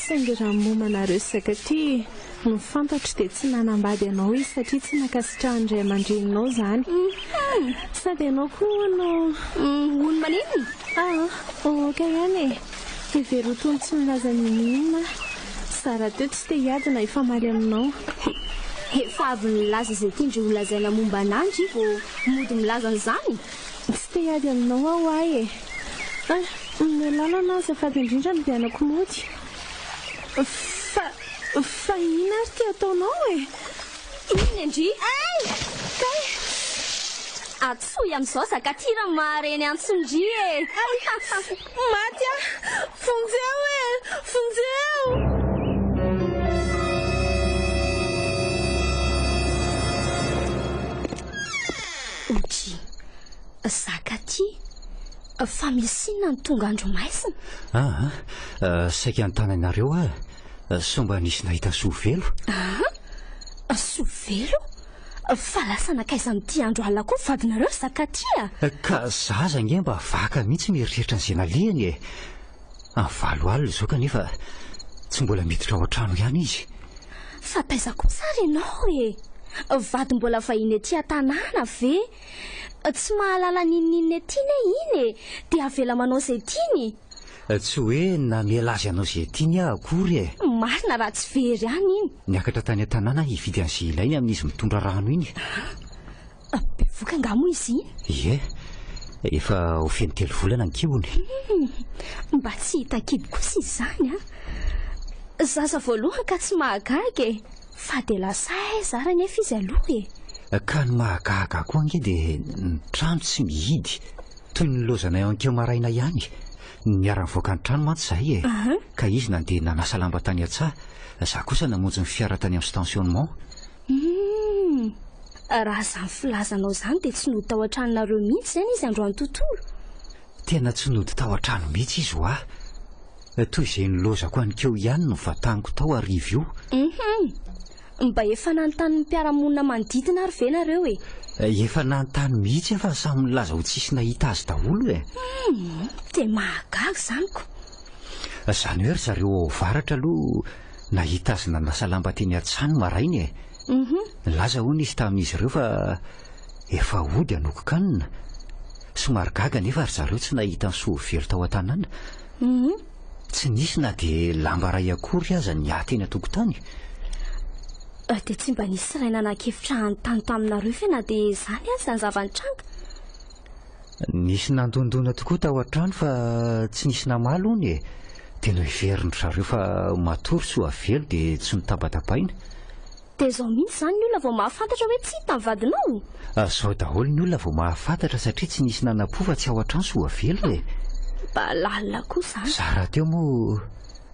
saingy raha momanareo zakaty mifantatra dia tsy nanambady anao izy satria tsy nakasitrahandray aman-dreninao izany sady ianao koa anao ony manenony oka ihany iverotony tsy milaza ninina sara teo tsy te hiadina ifamaly aminao efa avy milaza izay tiandry holazaina momba anandry vao mody milaza an'izany tsy te hiady aminao aho ahy mialala azy afady indrindra ny vianako mody fa ina ary ty ataonao iny indri atsoy amin'izao zakaty raha mahareny antsondri maty fonjeo fonjeo. Oji zakaty fa misinona ny tonga andro maisina saika an-tananareo somba nisy nahita Sovelo. Sovelo fa lasa nakaiza amin'ity andro alina koa vadinareo zakaty ka zaza nge mba vaka mihitsy mieritreritra ny zenalehany amin'ny valo alina izao kanefa tsy mbola miditra ao an-trano ihany izy fa taiza koa tsara ianao vady mbola vahiny aty an-tanàna ve tsy mahalala ninininy atyny iny dia avela manao izay tiany tsy hoe namiala azy anao izay tiany akory marina raha tsy very any iny niakatra tany an-tanàna hividy an'izay ilainy amin'izy mitondra rano iny be voka angamo izy ie efa ho feny 3 volana ny kibony mba tsy hita kidy kosa izy izany zaza voalohany ka tsy mahagaga fa dia lasa aiza nefa izy aloha ka ny mahagaga koa ange dia ny trano tsy mihidy toy ny lozana eo ankeo maraina ihany niara-nivoaka ny trano mantsy zahay ka izy nandeha nanasa lamba tany an-tsaha za kosa namonjy ny fiara tany amin'ny stationnement raha izany filazanao izany dia tsy nody tao an-tranonareo mihitsy izany izy androany tontolo tena tsy nody tao an-trano mihitsy izy ho toy izay nilozako anykeo ihany no vataniko tao arivo io mba efa nanontany mpiara-monina manodidina ary ve nareo efa nanontany mihitsy fa samy milaza ho tsisy nahita azy daholo dia mahagaga izanyko izany hoe ry zareo ao varatra aloha nahita azy nanasa lamba teny an-tsany marainy laza hono izy tamin'izy ireo fa efa ody anoko-kanina somary gaga nefa ry zareo tsy nahita ny Sovelo tao an-tanàna tsy nisy na dia lamba ray akory aza ny ateny atokotany dia tsy mba nisy ray nanan-kevitra hanontany taminareo fe na dia izany azy ny zavanitranga nisy nandondona tokoa tao an-trano fa tsy nisy namalo ony tena iveriny zareo fa matory soa velo dia tsy mitabatapaina. dia izao mihitsy izany ny olona vao mahafantatra hoe tsy hita ny vadinao. Zao daholo ny olona vao mahafantatra satria tsy nisy nanam-pova tsy ao an-trano soa velo e. Mba lalina koa izany. Zara teo moa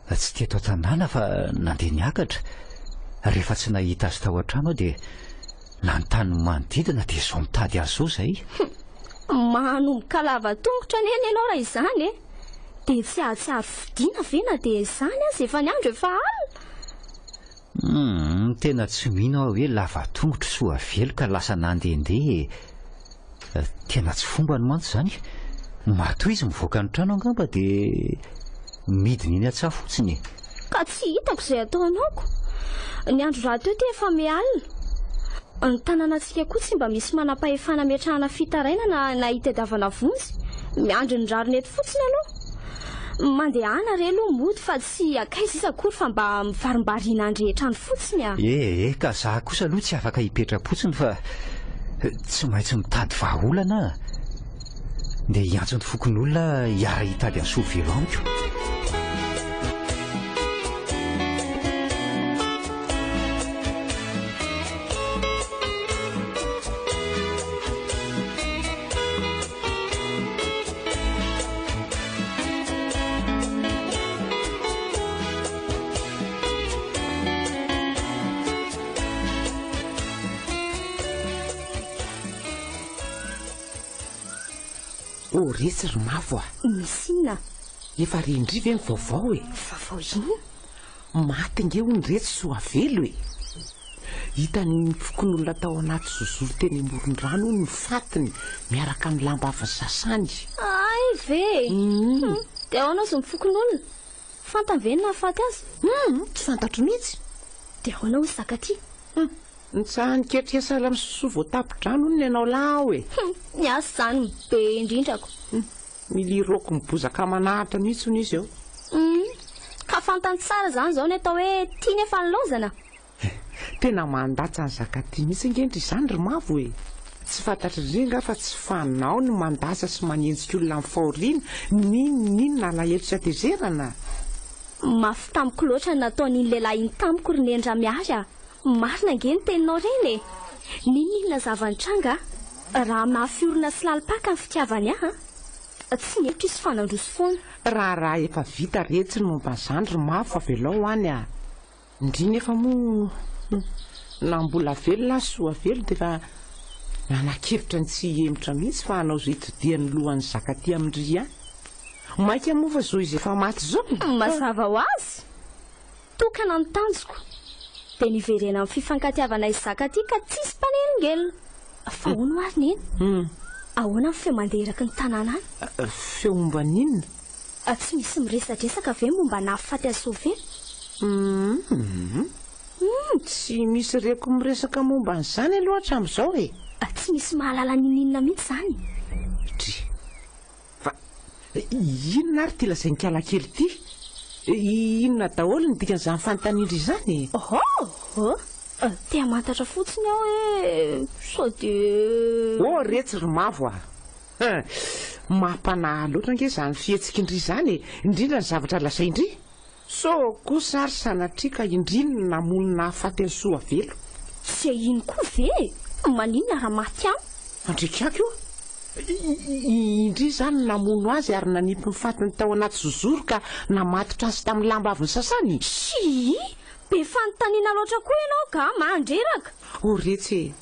tsy teto an-tanàna fa nandeha niakatra. Rehefa tsy nahita azy tao an-trano aho dia nanontany manodidina dia izao mitady azy izao izay. Manomboka lava tongotra neny ianao raha izany e. dia tsy ahatsiaro fidiana vena dia izany azy efa ny andro efa alina. Tena tsy mino aho hoe lava tongotra soa velo ka lasa nandehandeha. Tena tsy fomba ny mantsy izany. Matoa izy mivoaka ny trano angamba dia midiny iny an-tsaha fotsiny. Ka tsy hitako izay ataonaoko. Ny andro raha teo te efa mialina. Ny tanànantsika koa tsy mba misy manam-pahefana miatrahana fitaraina na hitadiavana vonjy. Miandry ny rariny eto fotsiny aloha. Mandehana re aloha mody fa tsy akaiza izy akory fa mba mivarimbarina andrehetra ny fotsiny a. Ka zaho kosa aloha tsy afaka hipetra-potsiny fa tsy maintsy mitady vahaolana. Dia hiantso ny fokon'olona hiara hitady any soa velo amiko. Retsy ry mavo a. Misy inona? Efa rendriva ny vaovao e. Vaovao ino? Maty nge ho ny retsy soa velo e. Hitany fokon'olona tao anaty zozoro teny amoron-drano ny fatiny miaraka amin'ny lamba avy sasany. Ay ve. Dia ahoana zo ny fokon'olona? Fantany ve ny nahafaty azy? Tsy fantatro mihitsy. Dia ahoana ho zakaty? Ny tsahany ketry asala amin'ny sosoa vao tapo-drano ny ianao lao e. Ny asa izany be indrindrako. Miliroko mibozaka manahatra mihitsy hono izy eo. Ka fantany tsara izany izao ny atao hoe tia nefa nilaozana. Tena mandatsa ny zakaty mihitsy ngendry izany ry mavo e. Tsy fantatra indrindra fa tsy fanao ny mandasa sy manenjika olona amin'ny fahoriana ninona alahelo tsy atezerana. Mafy tamiko loatra nataon'iny lehilahy iny tamiko ry nendra miary a. Marina nge ny teninao reny e. Ninona zava-nitranga raha mahafiorina sy lalipaka ny fitiavany ahy tsy mety isy fanandroso foana. Raha efa vita retsy ny momba izany ry mavo fa velao any a. Indrina efa moa na mbola velona soa velo dia efa nanakevitra ny tsy hemitra mihitsy fa hanao zay itidian'ny lohan'ny zakaty amindry a. Maika moa fa zao izy efa maty zao. Mazava ho azy. Tokana ny tanjoko. Dia niverena amin'ny fifankatiavana izy zakaty ka tsisy mpanelingelina. Fa hono ary neny? Ahoana ny feo mandeha eraky ny tanàna any? Feo momba ninona? Tsy misy miresadresaka ve momba nahafaty azy soa velo? Tsy misy reko miresaka momba an'izany aloha hatramin'izao e. Tsy misy mahalala ninona mihitsy izany. Fa inona ary ty lazainy kala kely ty? Inona daholo ny dikan'izany fanontaniana izany? Tea mantatra fotsiny aho hoe sao dia retsy ry mavo a. Mampanahy loatra nge izany fihetsika-indry izany e. Indrindra ny zavatra lazaindry. So kosa ary sanatria ka indrina namono nahafaty ny soa velo. Izay iny koa ve? Maninona raha maty aho? Andrikako io. Indri izany namono azy ary nanipy ny fatiny tao anaty zozoro ka namatotra azy tamin'ny lamba avy ny sasany. Be fanontaniana loatra koa ianao ka mandreraka. Retsy e.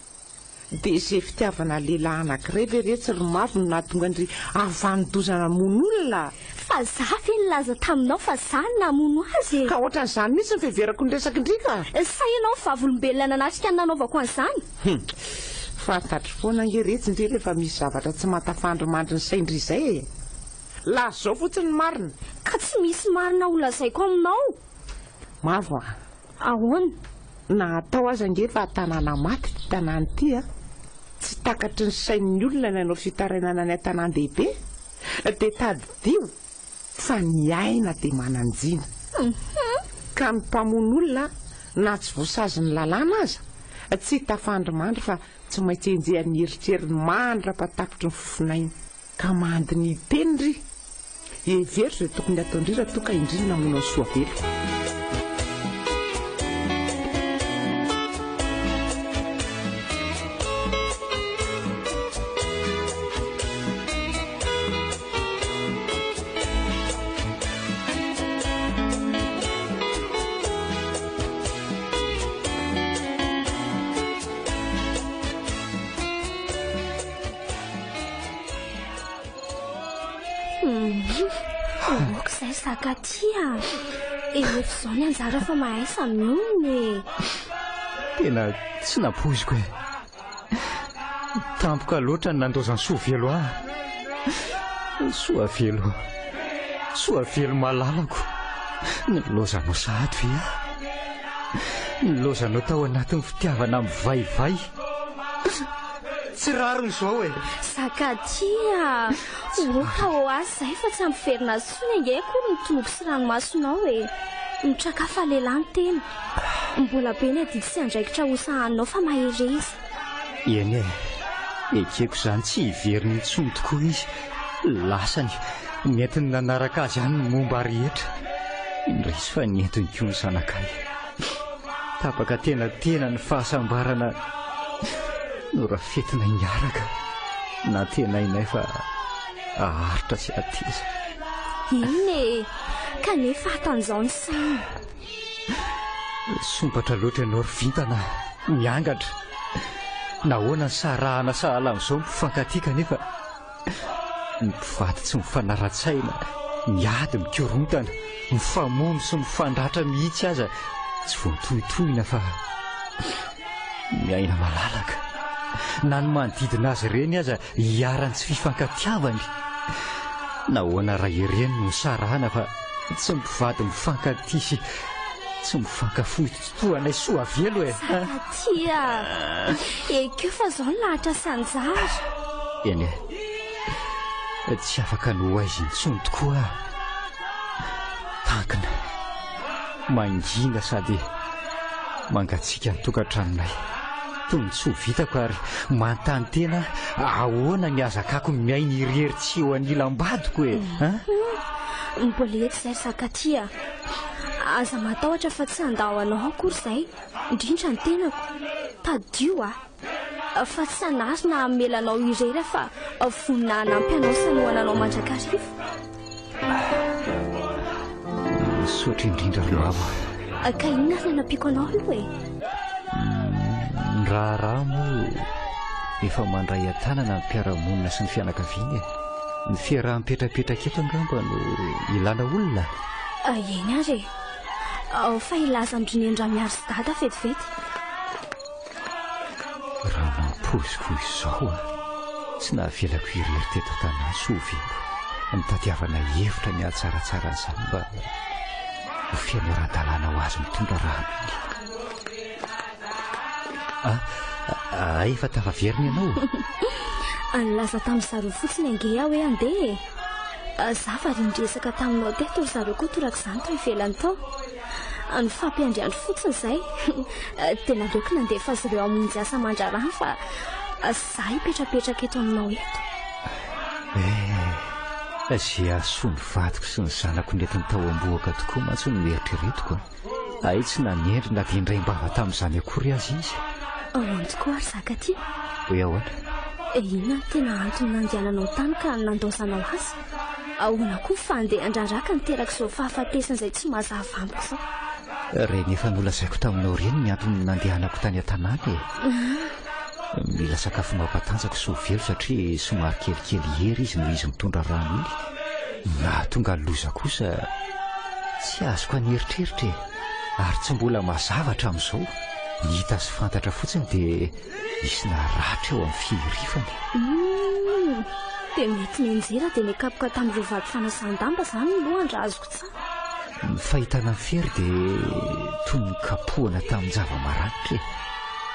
Dia izay fitiavana lehilahy anankiray ve retsy ry mavo no nahatonga andry avanodozana mono olona. Fa za fe nilaza taminao fa zany namono azy. Ka ohatran'izany mihitsy ny fiheverako ny resaka indrika. Sa ianao vavolombelona nanatrika ny nanaovako an'izany? Fantatro foana nge retsy indri rehefa misy zavatra tsy matafandro mandry ny saindry izay e. Laha zao fotsiny marina. Ka tsy misy marina ho lazaiko aminao. Mavo a. Ahoana? Natao aza nge fa tanàna maty ty tanàny ty a. Tsy takatry ny sain'ny olona ny anao fitarainana ny tanàn-dehibe. Dia tadidio fa ny aina dia mananjina. Ka ny mpamono olona na tsy voasazy ny lalàna aza tsy tafandry mandry fa tsy maintsy enjehan'ny heritreriny mandra-patapitry ny fofinainy. Ka mandy ny tenindry every zay tokony atao indrindra toka indrindra monao soa velo. Oko izay Zakatia efa izao ny anjara fa mahay samioniny. Tena tsy napoiziko e. Tampoka loatra ny nandozany soavelo ahy. Soavelo malalako. Nilozanao sahady ve aho? Nilozanao tao anatin'ny fitiavana amin'ny vaivay. Tsy rariny izao e. Zakatia, oka ho azy izay fa tsy ampiverina sony angeko ny tomoko sy ranomasonao e. Mitrakafa lehilahy ny tena. Mbola be ny adidy sy andraikitra hosahaninao fa mahery izy. Eny e, ekeko izany tsy hiveriny intsony tokoa izy. Lasany, nentiny nanaraka azy ihany ny momba rehetra. Indrisy fa nentiny koa ny zanakay. Tapaka tena ny fahasambarana no rafetina niaraka. Na tena inay fa aharitra sy atiza. Iny e, kanefa hatan'izao ny saina. Sompatra loatra ianao ry vintana, miangatra. Nahoana ny sarahana sahala amin'izao mpifankatia kanefa ny mpivady tsy mifanara-tsaina, miady mikorontana, mifamono sy mifandratra mihitsy aza tsy voantohitohina fa miaina malalaka. Na ny manodidina azy ireny aza hiarany tsy fifankatiavany. Nahoana raha ireny no sarahana fa tsy mpivady mifankatia sy tsy mifankafohy totoanay soavelo e. Zakatia, ekeo fa izao ny lahatra sy anjara. Eny e, tsy afaka no aizy intsony tokoa. Tankina, mangina sady mangatsiaka ny tokantranonay. Tony tsy ho vitako ary manontany tena ahoana ny azakako miaina irery tsy eo anilam-badiko e. Mbola eto izay Zakatia. Aza matahotra fa tsy handahoanao akory izay, indrindra ny tenako. Tadio fa tsy hanary na hamelanao irery fa vonina hanampy anao sy anohananao mandrakarivo. Misaotra indrindra ry mama. Ka inona ny nampiako anao aloha e? Raha moa efa mandray an-tanana ny mpiara-monina sy ny fianakaviana. Ny fiaraha-mipetrapetraka eto angamba no ilana olona. Eny ary fa ilaza androniandra miaro sy dada vetivety. Raha nampoziko izao tsy nahavelako irery teto tanàna soavelo. Mitadiavana hevitra ny ahatsaratsara an'izany mba ho fianoran-dalàna ho azy mitondra rano iny. Efa tafaveriny ianao? Nilaza tamin'ny zareo fotsiny ange aho hoe andeha e. Za fa rindresaka taminao teto ry zareo koa toraka izany tao ivelany tao. Ny fampiandriandro fotsiny izay. Tena aleoko nandefa azy ireo hamonjy asa mandrarano fa za hipetrapetraka eto aminao eto. Izay aso ny vadiko sy ny zanako netiny tao amboaka tokoa mantsy no mieritrretiko. Tsy nanendry na dia indray mbava tamin'izany akory azy izy. Ahoana tokoa ary Zakatia? Hoe ahoana? Inona tena antony nandehananao tany ka nandaozanao azy? Ahoana koa fa andeha handraraka niteraka izao fahafatesana izay tsy mazava amiko izao? Reny efa nolazaiko taminao reny ny antony nandehanako tany an-tanàna e. Mila sakafo mampatanjaka soavelo satria somary kelikely hery izy noho izy mitondra rano iny. Na tonga loza kosa tsy azoko aneritreritra e. Ary tsy mbola mazavatra amin'izao. Ny hita sy fantatra fotsiny dia isy naratra eo amin'ny fihirifany. Dia mety mianjera dia nikapoka tamin'ireo vady fanasan-damba izany ny lohany raha azoko tsara. Ny fahitana ny fery dia toy ny kapohana tamin'ny zava-maranitra e.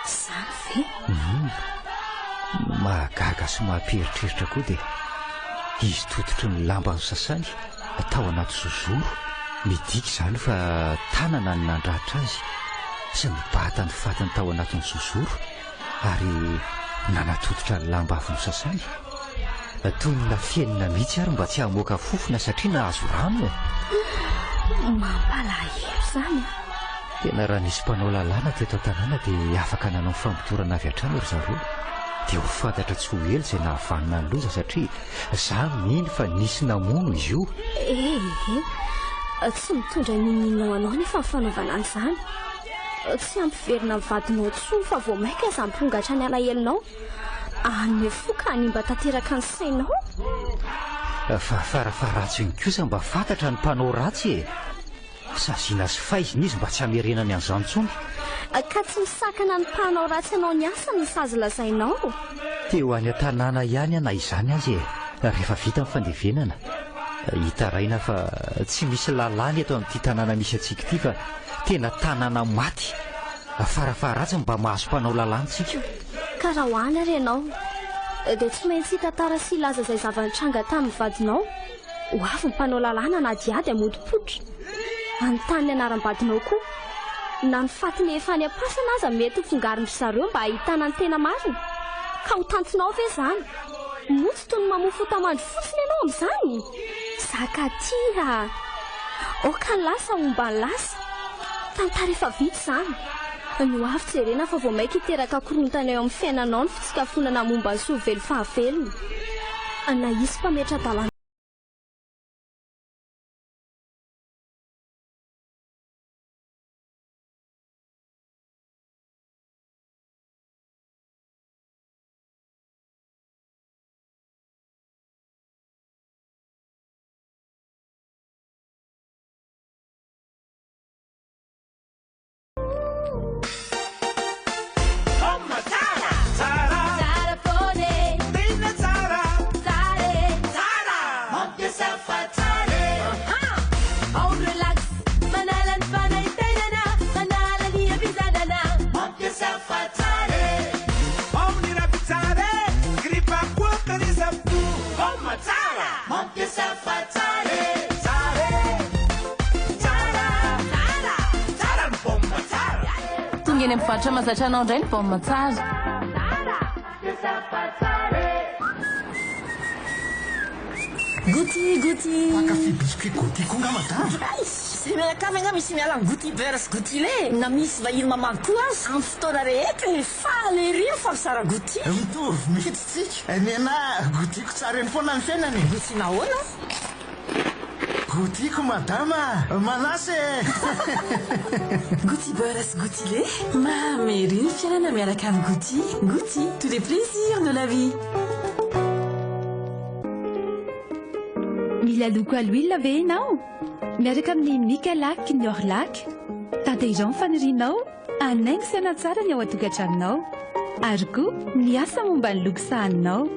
Izany ve? Mahagaga sy mahamperitreritra koa dia izy tototry ny lamba ny sasany tao anaty zozoro. Midika izany fa tanana ny nandratra azy sy ny bata ny fatany tao anatin'ny zozoro ary nanatototra ny lamba avy ny sasany. tonina fienina mihitsy ary mba tsy hamoaka fofona satria nahazo rano. Mampalahelo zany a. Tena raha nisy mpanao lalàna teto an-tanàna dia afaka nanao fampitorana avy hatrany ry zareo. Dia ho fantatra tsy ho ela izay nahavanina ny loza satria za mino fa nisy namono izy io. Tsy mitondra ninninao anao nefa fanaovana an'izany. Tsy ampiverina vadinao tsoa fa vao maika aza ampongatra ny alahelinao. Any foka any mba tanteraka ny sainao. Fa farafaratsy iny kosa mba fantatra ny mpanao ratsy e. Sazina sy faizina izy mba tsy hamerenany an'izany intsony. Ka tsy misakana ny mpanao ratsy anao ny asa ny sazy lazainao. Teo any an-tanàna ihany na izany azy e. Rehefa vita ny fandevenana hitaraina fa tsy misy lalàna eto amin'ity tanàna misy antsika ity fa tena tanàna maty. Farafaratsy mba mahazo mpanao lalàntsika. Ka raha hoany ary ianao dia tsy maintsy tantara sy laza izay zavanitranga tamin'ny vadinao. Ho avy ny mpanao lalàna na diady amodipotra. Anontany anaram-badinao koa na ny fatiny efa any am-pasana aza mety ho fongarin-dry zareo mba ahitana ny tena marina. Ka ho tantinao ve zany? Motsy toy ny mamofo tamandro fotsiny ianao amin'izany. Zakatia oka ny lasa omba ny lasa. Tantara efa vita izany. Ny ho avy jerena fa vao maika hiteraka korontana eo amin'ny fiainanao ny fitsikafonana momba ny soavelo fahavelona. Na isy mpametra dalàna. Eny amin'ny faritra mahazatra anao indray ny baomma tsara. Gouty. Pakafy biscuit gouty koa nga madama. Izay mianakavy anga misy miala ny gouty beurre sy gouty lait. Na misy vahiny mamaky koa azy amin'ny fotoana rehetra faly ery fa misara gouty. Mitovy mihitsy tsika. Nena gouty ko tsara eny foana ny fiainany. Gouty nahoana? Gouty ko madama, manase. Gouty beurre sy gouty lait. Mamy ery ny fiainana miaraka amin'ny gouty. Gouty, tous les plaisirs de la vie. Milaloko aloilona ve ianao? Miaraka amin'ny Mikalak ny Orlak. Tanterao ny fanirinao, anaingo saina tsara ny ao an-tokantranonao. Ary koa miasa momba ny loko sahaninao.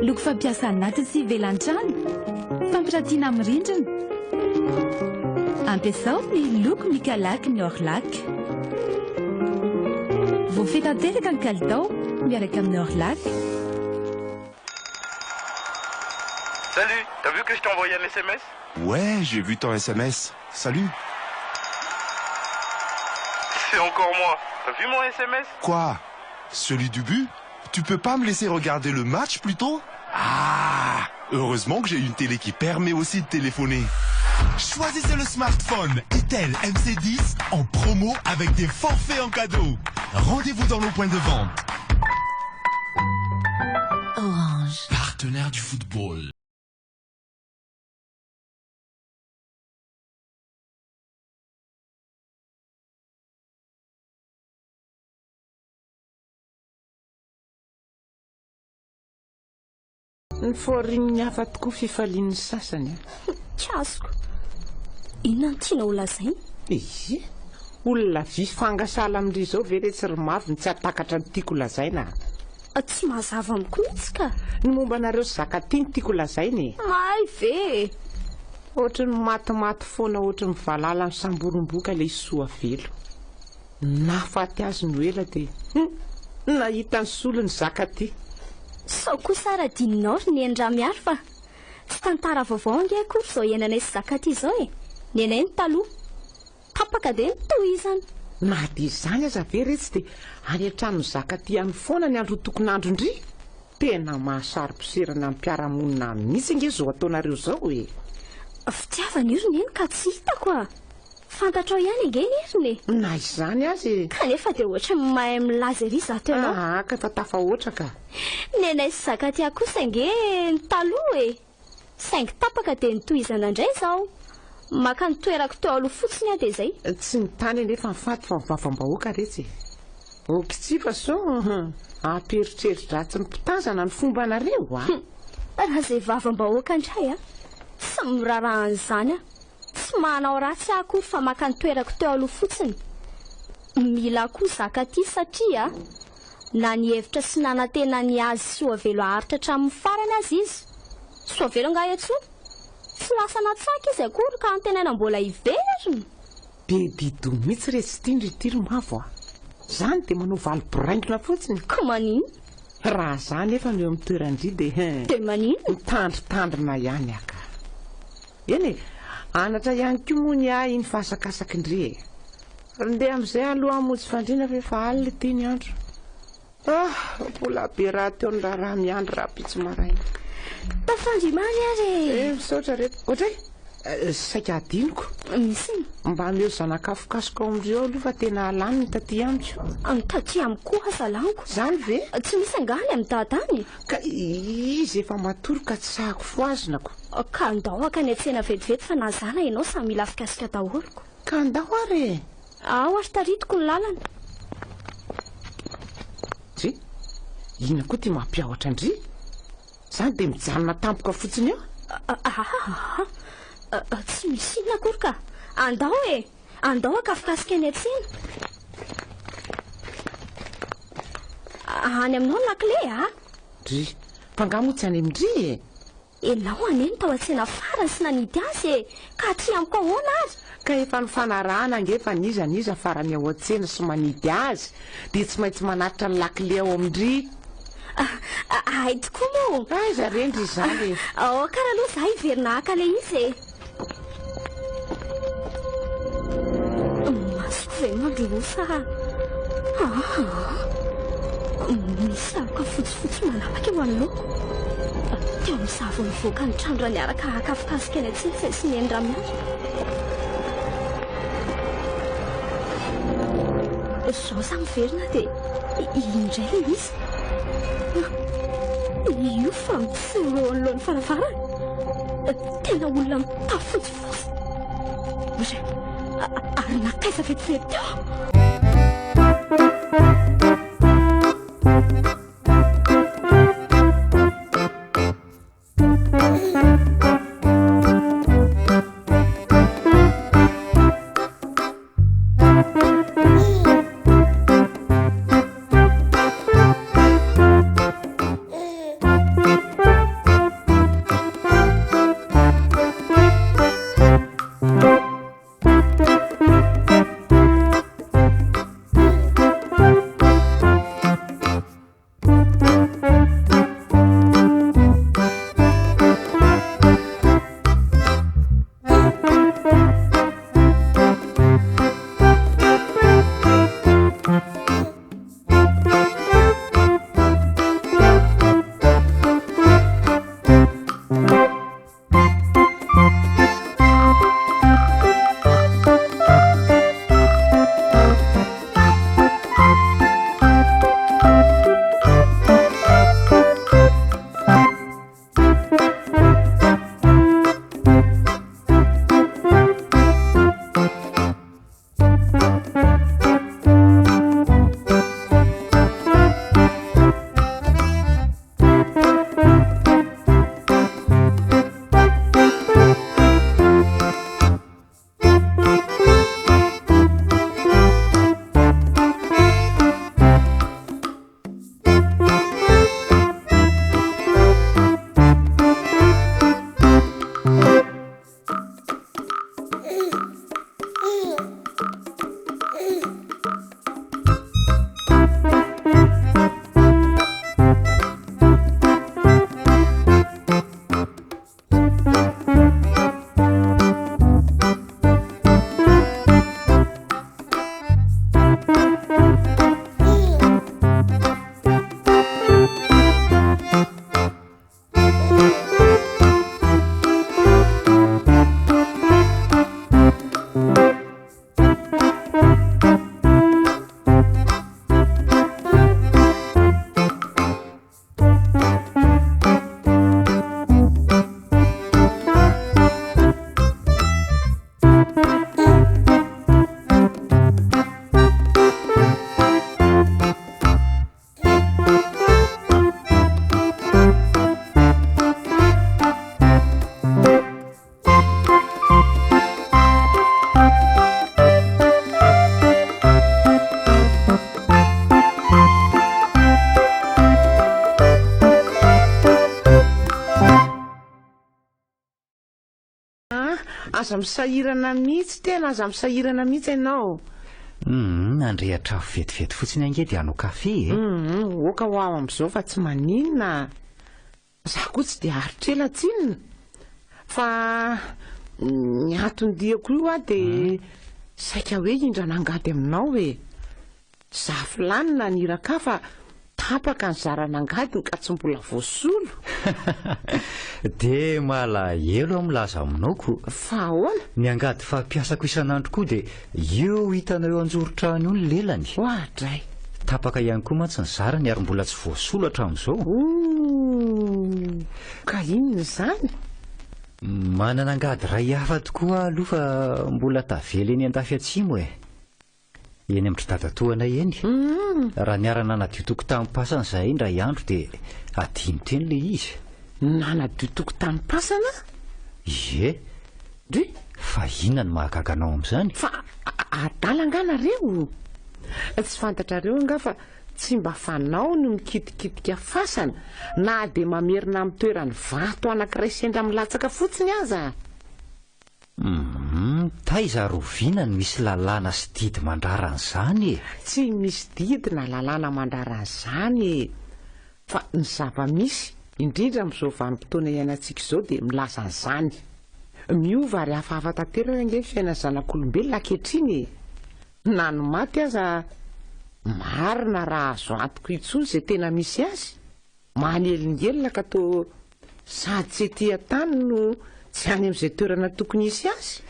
Loko fampiasa anaty sy ivelan-trano, fampiratiana amin'ny rindrina. Ampiasao ny loko Mikalak ny Orlak. Voafehy tanteraka ny kalitao miaraka amin'ny Orlak. Salut, t'as vu que je t'ai envoyé un SMS? Ouais, j'ai vu ton SMS. Salut. C'est encore moi. T'as vu mon SMS? Quoi? Celui du but? Tu peux pas me laisser regarder le match plutôt? Ah! Heureusement que j'ai une télé qui permet aussi de téléphoner. Choisissez le smartphone Itel MC10 en promo avec des forfaits en cadeau. Rendez-vous dans nos points de vente. Orange. Partenaire du football. Ny forin'ny hafa tokoa fifalian'ny sasany. Tiasiko. Inona ny tiana ho lazainy? Izy olona vy fangasala amin'ry izao ve rehetra ry mavy tsy atakatra ny tiako lazaina. Tsy mazava amiko mihitsy ka. Ny momba anareo sy zakatiany tiako lazainy. Ay ve. Ohatra ny matimaty foana ohatra ny valala ny samboromboka ilay soa velo. Nafaty azy ny ela dia nahita ny solo ny zakaty. Sao kosa raha dininao ry ny endra miaro fa tsy tantara vaovao ange akory izao iainanay sy zakaty izao e. Ny anay ny taloha tapaka dia nitohizana. Na dia izany aza ve retsy dia any an-trano zakaty ihany foana ny andro tokon'andro indry. tena mahasarym-piserana amin'ny mpiara-monina mihitsy nge zao ataonareo zao e. Fitiavana irony eny ka tsy hitako a. Fantatrao ihany nge irony. Na izany azy. Kanefa dia ohatra mahay milaza ery zato ianao. Ka efa tafahoatra ka. Nenay sy zakatia kosa nge taloha e. Saingy tapaka dia nitohizana indray izao. Maka ny toerako teo aloha fotsiny a dia izay. Tsy nitany nefa mifaty fa mivavam-bahoaka retsy. Okitsifa so amperitreritra-dratsy ny mpitazana ny fomba anareo a. Raha izay vavam-bahoaka indray a. Tsy mirarahan'izany a. Tsy manao ratsy akory fa maka ny toerako teo aloha fotsiny. Mila koa zakatia satria na ny hevitra sy nanantena ny azy soavelo aharitra hatramin'ny farany azy izy. Soavelo nga etsony. Tsy lasa natsaka izy akory ka antenaina mbola iveriny. Be dido mihitsy resy tindry mavo a. Zany dia manao valo-boraingona fotsiny. Ka manino? Raha zany efa ny eo amin'ny toerandry dia manino? Mitandritandrina ihany aka. Eny e, anatra ihany koa moa ny ahy iny fahasakasaky indre. Ndeha amin'izay aloha hamonjy fandriana fa efa alina ity ny andro. Mbola be raha teo ny raha miandry raha pitsy maraina. Tafandrimany ary. Misaotra reto. Ohatray saika adiniko. Misy. Mba meo zanakafokasoko ao amindreo aloha fa tena alany ny taty amiko. Amin'ny taty amiko koa hasalaniko. Zany ve? Tsy misy angany amin'ny tatany. Ka izy efa matoroka tsy sahako foazonako. Ka andao aka ny atsena vetivety fa nazana ianao samy mila fikasika dahoroko. Ka andao ary. Ary taritiko ny lalana. Dry, ina koa ty mampiahotra ndry. Zany dia mijanona tampoka fotsiny eo. Tsy misy inona akory ka. Andao e. Andao aka fikasika ny atsena. Any aminao lakle a? Dry, fangamo tsy any amindry e. Enao aneny tao atsena farany sy nanidy azy e. Ka atry amiko ahoana azy? Ka efa ny fanarahana angefa niza farany ao an-tsena sy manidy azy dia tsy maintsy manatitra ny lakle ao amindry. Ay tokoa moa. Aiza rendry izany. Karaha aloha za hiverina aka le izy e. Masoko ve mandrosa. Misy aloka fotsifotsy manapaka eo anoloko. Teo misavo mivoaka ny trandro any araka hakafokasika ny atsena sy ny endramiazo. Zao za miverina dia indray le izy. Io fa mitsiro anoloan'ny faravarana. Tena olona mitafotsifotsy. Ary nakaiza vetivety teo. aza misahirana mihitsy tena aza misahirana mihitsy ianao. Andrehatra vetivety fotsiny angedy hanao kafe e. Oka ho aho amin'izao fa tsy maninona. Za koa tsy dia aritrela tsinona. Fa ny aton-diako io dia saika hoe indra nangady aminao hoe za filanina niraka fa tapaka ny zaranangadiny ka tsy mbola voasolo. Dia malahelo milaza aminao fa ahoana? Ny angady fampiasako isan'andro koa dia eo hitanao eo anjorotrano io ny lelany. Hoadray. Tapaka ihany koa mantsy ny zarany ary mbola tsy voasolo hatramin'izao. Ka inona izany? Manana angady ray hafa tokoa aloha fa mbola tavela eny an-dafy atsimo eny amin'ny dadatoanay eny. Raha niarana nadio tokotany-pasana izahay indray andro dia adino teny le izy. Nanadio tokotany-pasana? Ie. Fa inona no mahagaga anao amin'izany? Fa adala anganareo. Tsy fantatrareo anga fa tsy mba fanao no mikitikitika fasana na dia mamerina amin'ny toerany vato anankiray sendra milatsaka fotsiny aza. Taiza roviana no misy lalàna sy didy mandraran'izany. Tsy misy didy na lalàna mandraran'izany fa ny zava-misy indrindra amin'izao vanim-potoana iainantsika izao dia milaza an'izany. Miova ary hafahafa tanteraka ange fiainan'ny zanak'olombelona ankehitriny. Na ny maty aza marina raha azo antoko intsony izay tena misy azy. Manelingelina ka toa sady tsy etỳ an-tany no tsy any amin'izay toerana tokony hisy azy.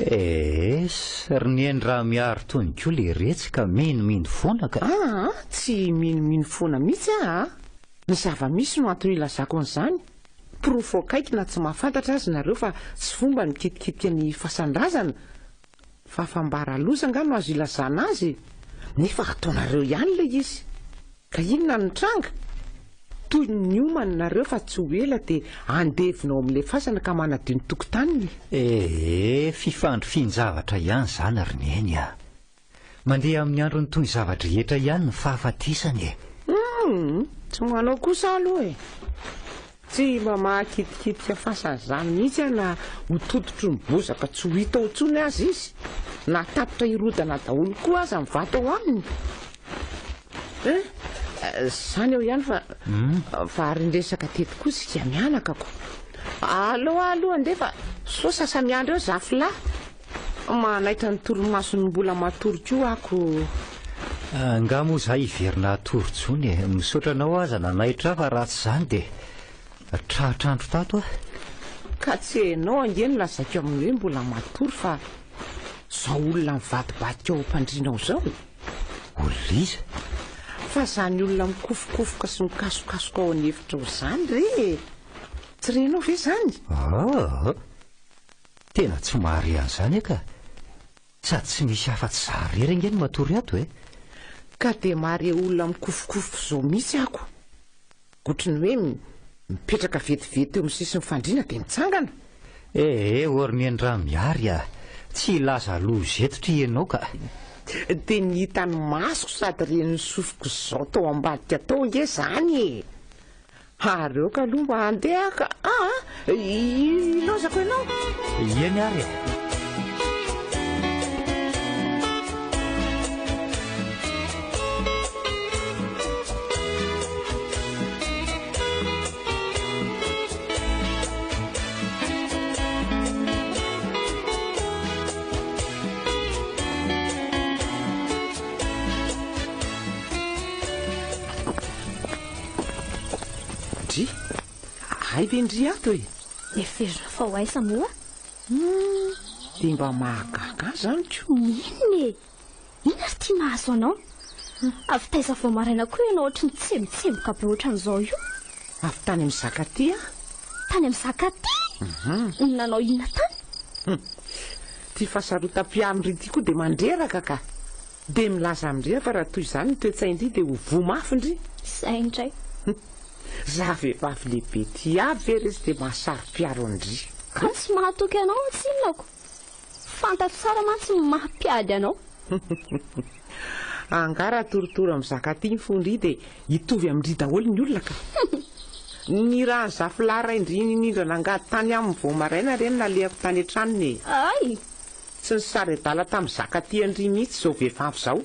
Ry nieny raha miaro tony koa le retsy ka minomino foana ka. Tsy minomino foana mihitsy ny zava-misy no antony ilazako an'izany. Pirofo akaiky na tsy mahafantatra azy nareo fa tsy fomba ny mikitikitika ny fasan-drazana fa fambara loza nga no azo ilazana azy. Nefa ataonareo ihany le izy. Ka inona ny tranga? Toy ny omany nareo fa tsy ho ela dia andevinao amin'ilay fasana ka manadio ny tokotaniny. Fifandrofian-javatra ihany izany ry nieny a. Mandeha amin'ny andro ny toy zavatra rehetra ihany ny fahafatesany. Tsy manao kosa aloha e. Tsy mba mahakitikitika fasana izany mihitsy na ho tototro ny bozaka tsy ho hita intsony azy izy. Na tapitra hirodana daholo koa aza mivato ao aminy. Izany eo ihany fa arindresaka teto koa sika mianakako. Aloha andefa so sasa miandro eo zafilahy. Manaitra ny torimasony mbola matoroko io ako. Nga moa izahay hiverina torontsony misaotra anao aza nanaitra fa raha tsy izany dia trahatrandro tato ka tsy hainao angeny lazaiko amin'ny hoe mbola matory fa izao olona mivadibadika ao am-pandrinao izao. Olona iza? Fa izany olona mikofokofoka sy mikasokasoka ao an'efitra ao izany re. Tsy renao ve izany? Tena tsy mahare an'izany ka. Sady tsy misy afa-tsy zaharery angeny matory ato e. Ka dia mahare olona mikofokofo izao mihitsy ako. Otrany hoe mipetraka vetivety eo amin'ny sisiny fandriana dia mitsangana. Ory nieny raha miary a. Tsy laza loza etotra ianao ka. Dia ny hitany masoko sady ren'ny sofiko izao tao ambadika tao nge izany e. Areo ka aloha mba handeha ka. Ilozako ianao. Ieny ary e. Ay dia ndry ato e. Eferina fa ho aiza moa? Dia mba mahagaga izany koa. Inona e? Inona ry tia mahazo anao? Avy taiza vao maraina koa ianao ohatrany tsemotsemoka be ohatran'izao io. Avy tany amin'ny Zakaty a? Tany amin'ny Zakaty? Nanao inona tany? Ty fahasarotam-pianony ity koa dia mandreraka ka. Dia milaza amin'ireo fa raha toy izany ny toe-tsaindry dia ho vomafy ndry. Izay indray. Za vehivavy lehibe ty avy ve rezy dia mahasaro-piaro andry. Ka tsy mahatoky anao atsinonako. Fantatro tsara mantsy ny mahampiady anao. Angara torotoro amin'ny Zakaty ny fondry dia hitovy amin'ry daholo ny olona ka. ny raha ny zafilara indrindra nangady tany amin'ny voamaraina reny nalehako tany an-tranony. Ay, tsy ny sary adala tamin'ny zakaty andry mihitsy zao vehivavy zao.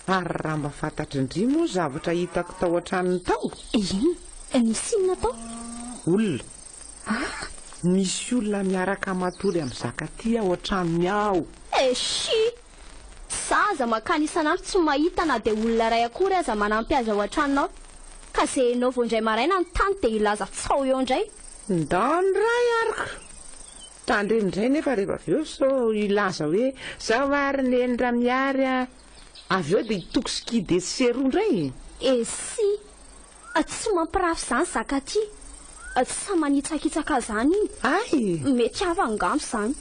Ary raha mba fantatry indry moa zavatra hitako tao an-tranony tao. Nisy inona tao? Olona. Misy olona miaraka matory amin'ny zakaty ao an-tranony ao. Zaza makany isanandro tsy mahita na dia olona ray akory aza manampy azy ao an-tranonao. Ka izay enao vao indray maraina ny tany dia ilaza tsao eo indray. Ndandray ariko. Tandreny nefa rehefa avy eo so ilaza hoe zaho ary nenitra miary avy eo dia hitokisikide seroa indray. Tsy mampirafy izany zakaty. Tsy sa manitsakitsaka zany iny. Ay, mety ava angamo izany.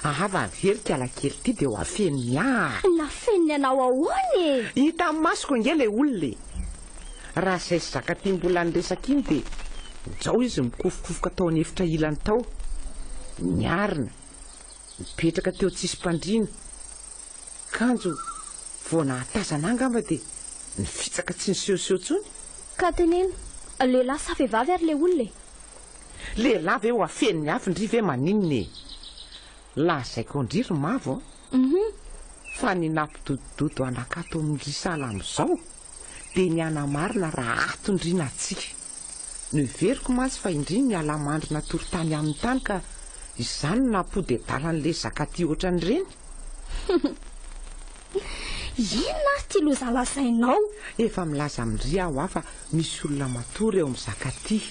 Ahava verika alakely ty dia ho afeniny nafeniny anao ahoany? Hita amin'ny masoko nge le olona. Raha izay zakaty mbola niresaka iny dia zao izy mikofokofoka tao anefitra ilany tao, miarina, mipetraka teo tsisy mpandriana, kanjo vao nahatazana angamba dia nifitsaka tsy nisehoseho tsony. Ka tenena lehilahy sa vehivavy ary le olona? Lehilahy ve ho afeniny avy ndry ve maninony? Lazaiko ndriry mavo fa ny nampidodododo anakato amin'ry salam'izao dia ny anamarina raha atondrina atsika. Niveriko mantsy fa indri miala mandro natory tany amin'ny tany ka izany nampody adalan'le zakaty ohatran'ireny. Inona ty lozalazainao? Efa milaza amin'ry aho afa misy olona matory eo amin'ny zakaty.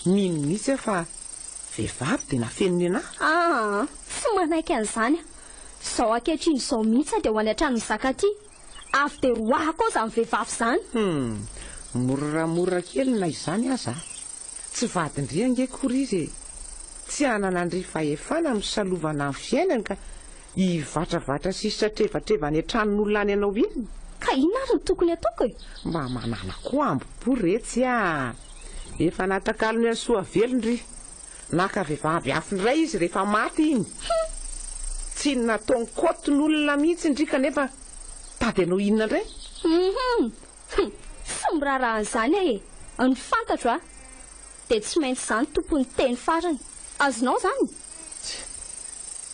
Mino mihitsy fa vehivavy dia nafeniny anahy. Tsy manaiky an'izany. Zao ankehitriny izao mihitsy dia ho any an-tranon'ny zakaty. Avy dia roahako ao izany vehivavy izany. Moramora kely na izany aza. Tsy vadindry ange kory izy. Tsy anana andry fahefana misalovana amin'ny fiainana ka hivantravatra sisy satrevatreva any an-tranon'olona any ianao iny. Ka inona ary no tokony ataoko e? Mba manana koa ambopo retsy efa natakalony any Soavelondry. Naka vehivavy afindray izy rehefa maty iny. Tsy nataony koton'olona mihitsy indry kanefa tady anao inona indray? Sombrarahana izany e. Ny fantatro dia tsy maintsy izany tompony teny farany. Azonao izany?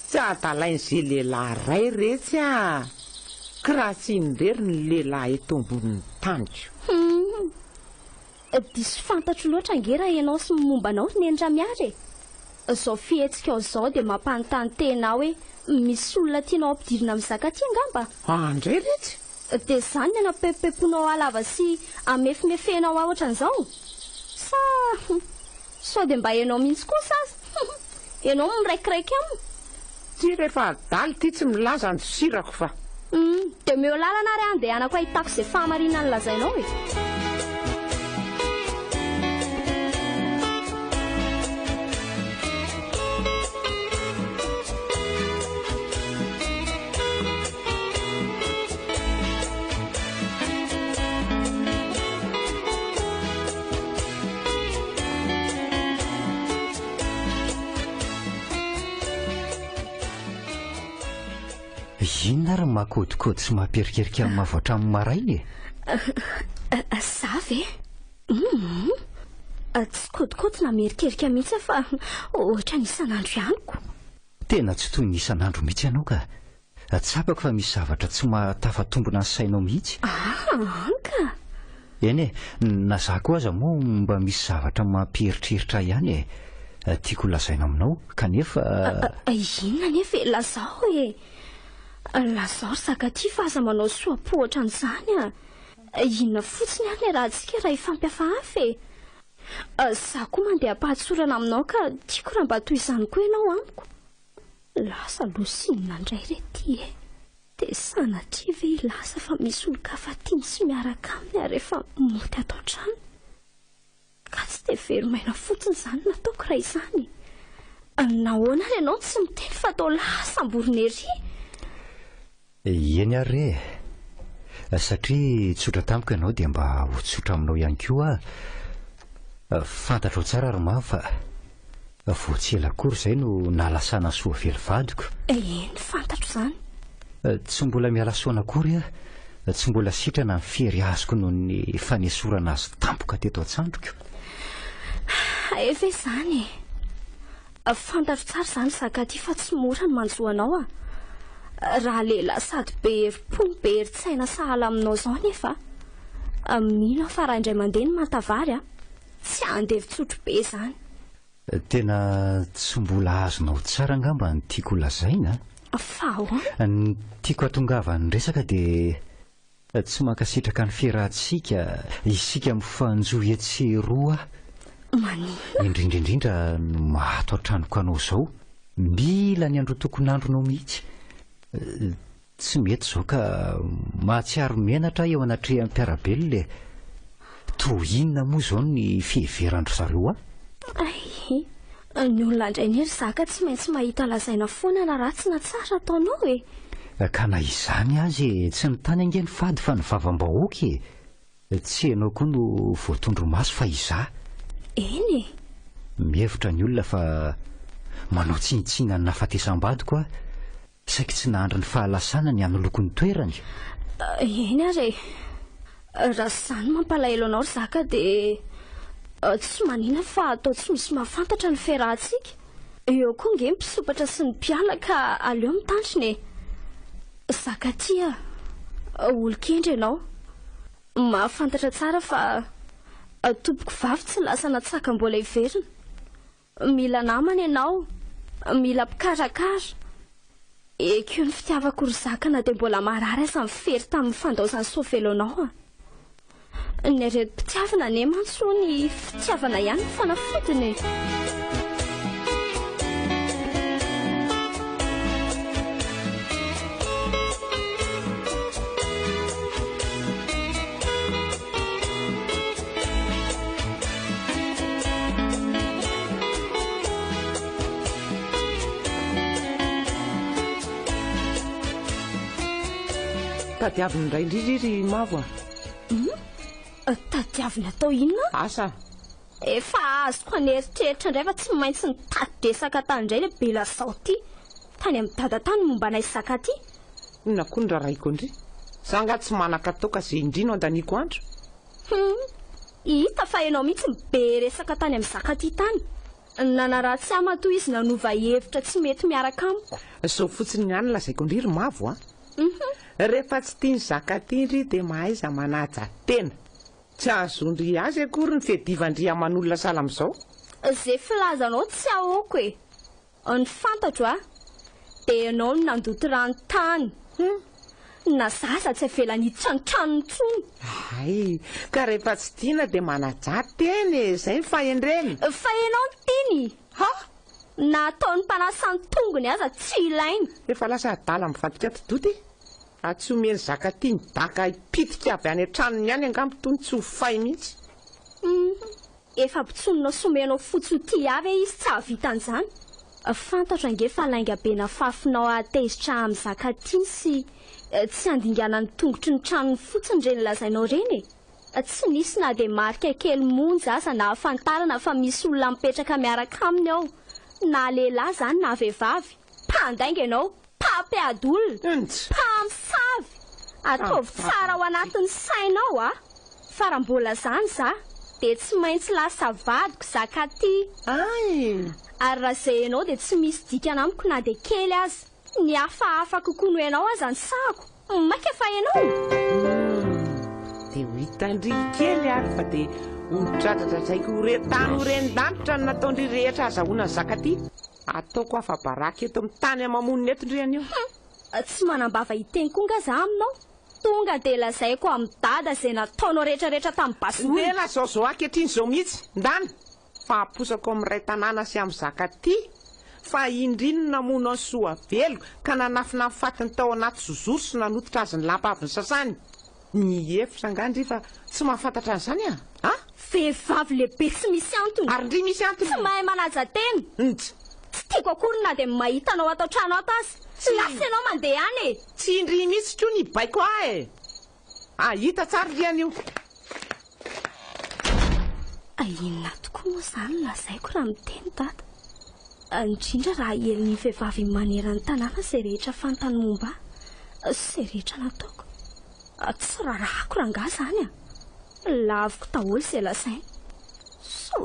Tsy adalain'izay lehilahy ray retsy ka raha tsy indrery ny lehilahy eto ambonin'ny taniko. Diso fantatro loatra ange raha ianao sy mombanao nenitra miary e. Zao fihetsika ao izao dia mampanontany tena hoe misy olona tianao ampidirina amin'ny zakaty angamba? Andray retsy. Dia izany ny anapepimpeponao alava sy amefimefenao ohatran'izao? Sao dia mba ianao mihitsy kosa aza? Ianao miraikiraiky aminy? Ty rehefa adaly ty tsy milaza ny sirako fa. Dia meo lalana ary andehanako ahitako izay fahamarinana ny lazainao e. Inona ary makodikody sy mamperikerika amin'ny mavoatra amin'ny marainy e? Za ve? Tsy kodikody na merikerika mihitsy fa ohatra n'isanandro ihaniko. Tena tsy toy ny isanandro mihitsy ianao ka tsapako fa misy zavatra tsy matafatombona ny sainao mihitsy. Anka? Eny e, na za koa aza moa mba misy zavatra mampieritreritra ihany e. Tiako lazaina aminao kanefa... Inona nefa lazao e? Lazao ry zakaty fa aza manao soapo ohatran'izany inona fotsiny ary ny rahantsika raha ifampiafahafy e. Za koa mandeha ampahatsorana aminao ka tiako raha mba toy izany koa ianao amiko. Lasa losinina indray rety e. Dia sanatria ve lasa fa misy olon-kafatiny sy miaraka aminy ary rehefa moty ato an-trano. Ka tsy dia veromaina fotsiny izany nataoko raha izany. Nahoana ary ianao tsy miteny fa atao lasa amborona ery? Eny ary satria tsotra tamiko ianao dia mba ho tsotra aminao ihany koa fantatro tsara ary mavo fa voatsy ela akory izay no nalasana Soavely vadiko. Eny fantatro izany. Tsy mbola miala soana akory tsy mbola sitrana ny fery azoko noho ny fanesorana azy tampoka teto an-tsandroko. Efa izany fantatro tsara izany zakaty fa tsy mora ny manjoanao raha lehilahy sady be herim-po be herin-tsaina sahala aminao izao nefa mino fa raha indray mandeha ny mantavary tsy andevy-tsotro be izany. Tena tsy mbola azonao tsara angamba ny tiako lazaina. Fa ny tiako atongava ny resaka dia tsy mankasitraka ny fiarahantsika isika mifanjohy atseroa indrindraindrindra no mahato antranoko anao izao mila ny andro tokony andronao mihitsy tsy mety izao ka mahatsiaro menatra eo anatrehan'ny mpiarabelona toy inona moa izao ny fiheverandro zareo ny olona indray nery zaka tsy maintsy mahita lazaina foana na ratsy na tsara ataonao ka na izany azy tsy ny tany angeny fady fa ny vavam-bahoaka tsy ianao koa no voatondro maso fa izaho eny mihevitra ny olona fa manao tsinitsina ny nafatesam-badiko saika tsy nahandry ny fahalasana ny amin'ny lokon'ny toerany. Eny ary raha izany mampalahelo anao ry zaka dia tsy manina fa atao tsy misy mahafantatra ny fiarahantsika eo koa nge mpisopatra sy ny mpiala ka aleo mitandriny zaka tia olo-kendry ianao mahafantatra tsara fa tompoko vavy tsy lasa natsaka mbola hiverina mila namana ianao mila mpikarakara ekeo ny fitiavako ry zaka na dia mbola marary aza mifery tamin'ny fandaozany sovelo anao ny areti-pitiavana ne mantso ny fitiavana ihany ny fanafodiny tadiavina indray indrindry mavo tadiavina atao inona asa efa azoko aneritreritra indray fa tsy maintsy nitady-desaka tany indray le bela zao ty tany amin'ny dada tany momba nay zaka ty inona koa ny raraiko indry zanga tsy manaka toka izay indrino andaniako andro hita fa ianao mihitsy mibe resaka tany amin'ny zaka ty tany nanaratsy amatoa izy nanova hevitra tsy mety miaraka amiko zao fotsiny ny any lazaiko indry ry mavo rehefa tsy tiany zaka ty indry dia mahaiza manaja tena tsy azondry azy akory ny fiadivandry aman'olona sala amin'izao zay filazanao tsy ahoko ny fantatro dia ianao no nandoto rano-tany na zaza tsy avela nitranotrano ntsony ay ka rehefa tsy tiana dia manaja teny izay ny fahendreny fa ianao ny tiany na ataon'ny mpanasany tongony aza tsy ilainy efa lasa adala mifantika todoty tsy omeny zaka ty ny daka hipitika avy any an-tranony ihany angambo tony tsy ho fay mihitsy efa mpitsononao somenao fotsy ho ty avy izy tsy hahavitan'izany fantatra ange fa lainga be na fafinao ahatezitra amin'ny zaka ty sy tsy andingana ny tongotry ny tranony fotsiny reny lazainao reny tsy nisy na dia marika kely monjy aza na hafantarana fa misy olona mipetraka miaraka aminy ao na lehilahy izany na vehivavy mpandainga ianao pampiadolona mpamsavy ataovy tsara ao anatin'ny sainao fa raha mbola izany za dia tsy maintsy lasa vadiko zaka ty ay ary raha izay ianao dia tsy misy dikana amiko na dia kely azy ny hafahafa kokoa no ianao aza ny sako maika fa ianao dia ho hitandry kely ary fa dia onitradradradraiky horetany horen-danitra ny nataondry rehetra azahoana ny zaka ty ataoko afa baraky eto amin'ny tany amamonina eto ndry an'io tsy manambava hiteny koa nga za aminao tonga dia lazaiko amin'ny dada izay nataonao rehetrarehetra tamin'ny basiny ela zaozao ankehitriny izao mihitsy ndany fa aposako amin'ny ray tanàna sy amin'ny zaka ty fa indrino namono ny soa velo ka nanafina mifatiny tao anaty zozoro sy nanototra azy ny lapa avy ny sasany ny hefitra angandry fa tsy mahafantatra an'izany vehivavy lehibe tsy misy antony ary ndry misy antony tsy mahay manaja teny tsy tiako akory na dia mahita anao atao trano ato azy lasa ianao mandeha any tsy indry mihitsy koa ny baiko hita tsara ry an'io inona tokoa moa izany lazaiko raha miteny dada indrindra raha helin'ny vehivavy manerany tanàna izay rehetra fantany momba izay rehetra nataoko tsy rarahako raha nga izany laviko daholo izay lazainy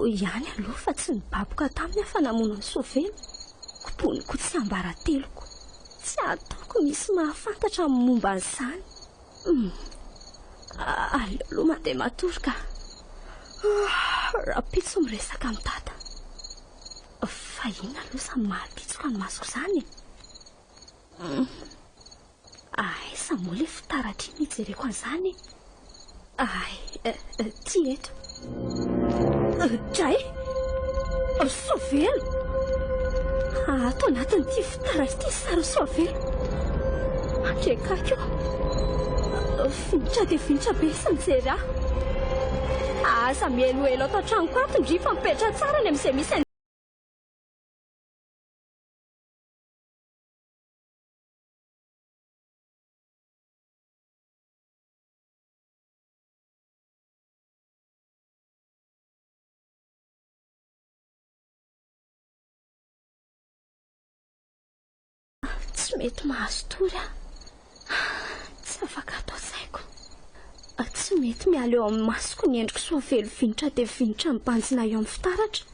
ihany aloha fa tsy nibaboka tamin'ny fanamonana Sofely. Koponiko tsy ambarateloko. Tsy ataoko misy mahafantatra amin'ny momba an'izany. Aleo aloha mandeha matory ka. Rapitso miresaka amin'ny tata. Fa ina aloha samy mahapitsoka ny masoko izany. Sa moa le fitaratra iny ijereko an'izany. Ty eto. Dray Sofely. Ato anatin'ity fitaratra ity sary Sofely. Andrekako finitra dia finitra be isa mijery aho. Asa mihelohelo ato an-tranoko ato ndry fa mipetra tsara ny amin'izay misy tsy mety mahazo tory aho. Tsy afaka atao saiko. Tsy mety miala eo amin'ny masoko ny endriko Sofely finitra dia finitra mibanjina eo amin'ny fitaratra.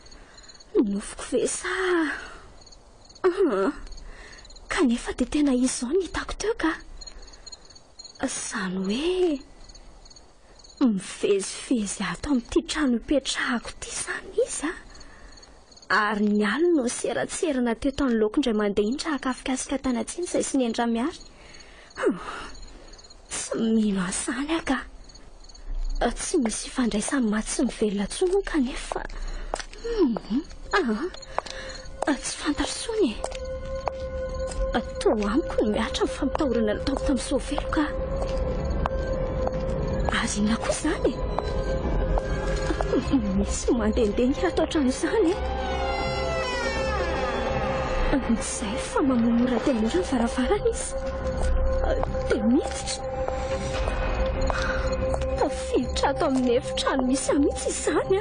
Nofoko ve sa kanefa dia tena izy izao ny hitako teo ka. Izany hoe mivezivezy ato amin'ity trano ipetrahako ity izany izy ary ny alina no seratserana teto ny laoko indray mandeha iny raha kafikasika tany atsiny izay sy ny endra miary. Tsy mino an'izany aho ka. Tsy misy ifandraisany maty sy mivelona tsony kanefa tsy fantatr'itsony. Toa amiko no miatra ny fampitahorana nataoko tamin'ny Sofely ka. Ary inona koa izany? Misy mandehandeha ny ato an-trano izany. Izay fa mamomora dia mora ny varavarana izy. Dia miditra. Tafiditra ato amin'ny efitrano misy amitsy izany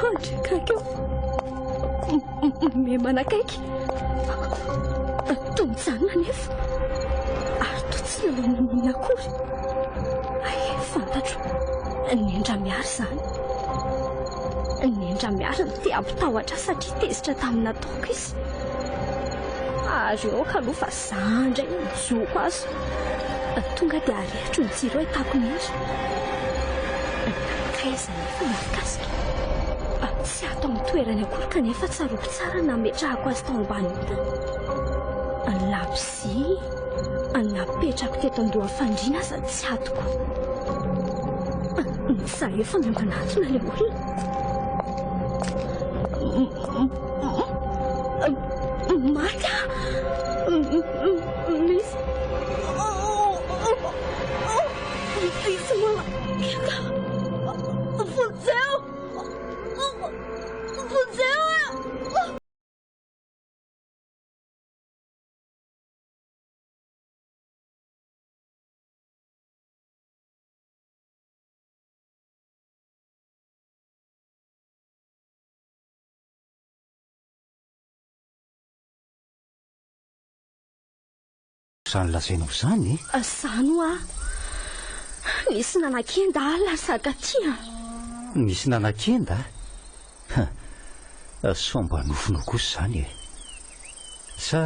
andrekako eo. Memanakaiky. Tonjanona nefa. Ary toa tsy nalaoniny akory. Fantatro. Ny endra miary izany. Ny endra miary no te ampitahotra satria tezitra tamin'ny nataoko izy. Ary eo ka aloha fa zandra iny mijoko azo. Tonga dia arehitro ny jiro ahitako ny endra. Kaiza nefa nafikasika. Tsy ato amin'ny toerany akory kanefa tsaroako tsara nametrahako azy tao ambaniny tany. Labozia napetrako teto andoha fandriana sady tsy atoko. Za efa miambanatona ilay olona. Marika! Misy moa keka. Vodzeu! Vodzeu! Izany lazainao izany? Izany ho nisy nanan-kenda lasaka ty. Nisy nanan-kenda? Somba nofinao kosa izany sa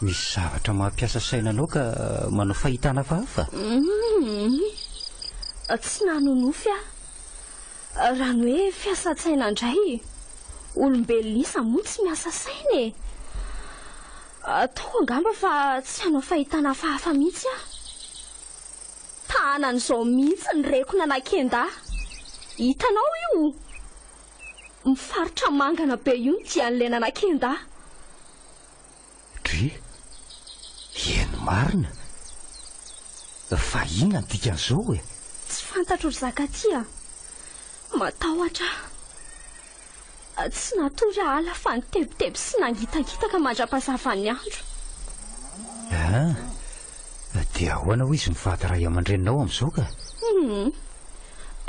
misy zavatra mampiasa sainanao ka manao fahitana hafahafa? Tsy nanonofy raha ny hoe fiasan-tsaina indray olombelona isa moa tsy miasa saina. Ataoko angamba fa tsy hanao fahitana hafahafa mihitsy tahanan'izao mihitsy ny reko nanan-kenda. Hitanao io mifaritra mangana be io ny dian'ilay nanan-kenda. Dry eny marina fa inona ny dikan'izao Tsy fantatro ry zaka ty matahotra. Tsy natory ala fa nitebiteby sy nangitangitaka mandra-pasava ny andro. Dia ahoana ho izy mivady ray aman-dreninao amin'izao ka?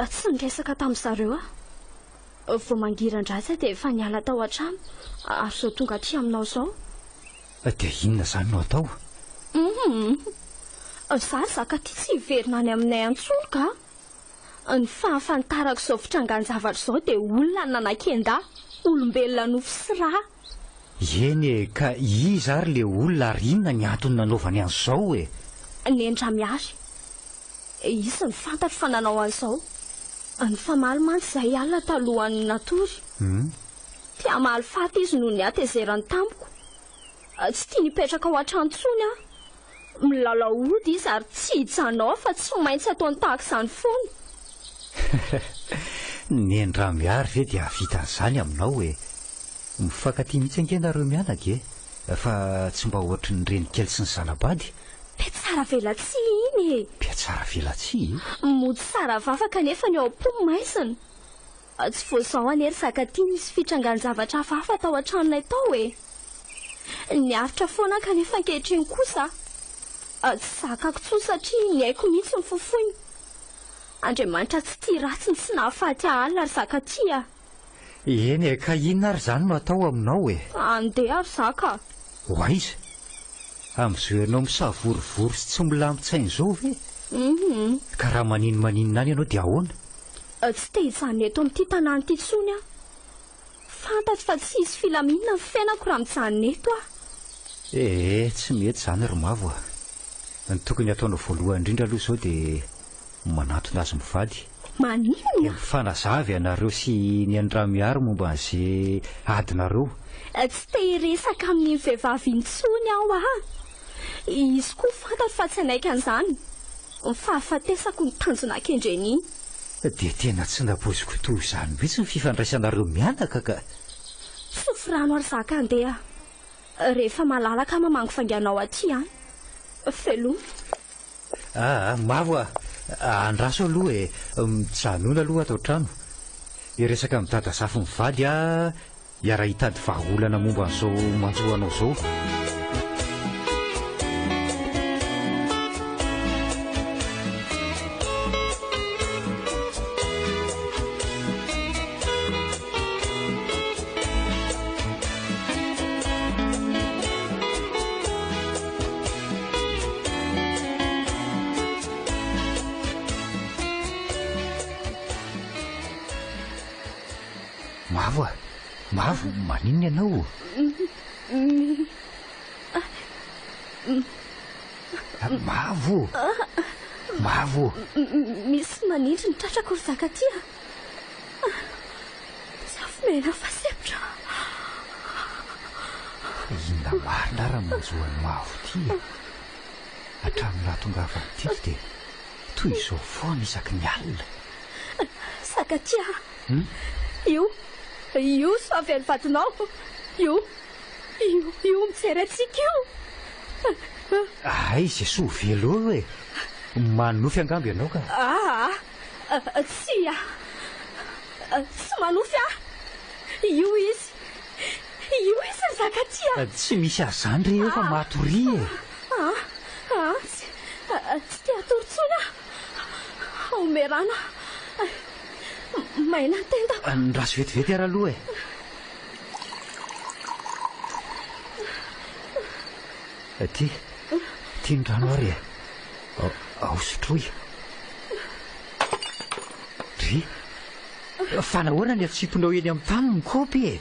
Tsy niresaka tamin'ny zareo vao mangiran-dratsy dia efa niala tao an-trano ary izao tonga aty aminao izao. Dia inona izany no atao? Za zaka ty tsy hiverina any aminay antsony ka. ny fahafantarako izao fitrangan-javatra izao dia olona nanan-kenda olombelona nofo sy raha. Eny ka iza ary le olona ary inona ny antony nanaovany an'izao e? Ny Endramiary. Izy ny fantatro fa nanao an'izao. Ny famaly mantsy izay alina talohan'ny natory. Tia amaly faty izy noho ny atezerany tampoko. Tsy tia nipetraka ao an-trano intsony a. Milalao ody izy ary tsy hijanao fa tsy maintsy ataony tahaka izany foana. Ny Endramiary ve dia vitan'izany aminao e? Mifankatia mihitsy angenareo mianaka e? Fa tsy mba ohatry ny renikely sy ny zanabady? Piatsara velatsia iny e. Piatsara velatsia? Mody tsara vavaka nefa ny ao am-po maisina. Tsy voazao anery zakatia misy fitrangan-javatra hafahafa tao an-tranonay tao e. Niavitra foana kanefa ankehitriny kosa. Tsy zakako tsoa satria ny haiko mihitsy ny fofoiny. Andriamanitra tsy tia ratsy sy nahafaty alina ary zakatia. Eny e, ka inona ary zany no atao aminao e? Andeha ary zaka. Hoaiza? Amin'izao ianao misavorivory sy tsy milamin-tsaina izao ve? Ka raha maninona any ianao dia ahoana? Tsy te hijanona eto amin'ity tanàna ity intsony a. Fantatro fa tsy hisy filaminana ny fiainako raha mijanona eto a. Tsy mety izany ry Mavo a. Ny tokony ataonao voalohany indrindra aloha izao dia manatona azy mivady. Maninona? Mifanazavy ianareo sy ny Endramiary momba an'izay adinareo. Tsy te hiresaka amin'ny vehivavy intsony aho a. Izy koa fantatro fa tsy anaiky an'izany. Ny fahafatesako ny tanjona an-kendreny iny. Dia tena tsy naboziko toy izany mihitsy ny fifandraisanareo mianaka ka. Sofirano ary zaka andeha. Rehefa malalaka mamango fanganao aty any. Veloma. Mavo a. Andraso aloha e. Mijanona aloha ato trano. Iresaka amin'ny dada safy mivady a. Iara hitady vahaolana momba an'izao manjoanao izao. Mavo a. Mavo, maninona ianao? Mavo! Mavo! Misy manindry ny tratrako ry zakatia. Tsy afomena fa sepitra. Inona marina raha manjoan'ny Mavo ty e. Hatramin'ny nahatongavany ty dia toy izao foana isaky ny alina. Zakatia. Io soavy any vadinao. Io mijery antsika io. Izay soa velo e. Manofy angambo ianao ka. Tsy manofy a. Io izy ny zakatia. Tsy misy azany rehefa matory e. Tsy te atoritsona. Omerana. Maina ny tenda. Nraso vetivety ary aloha e. Ty ny rano ary e. Ao sotroy. Ry, fa nahoana ny atsiponao eny amin'ny tany ny kopy e.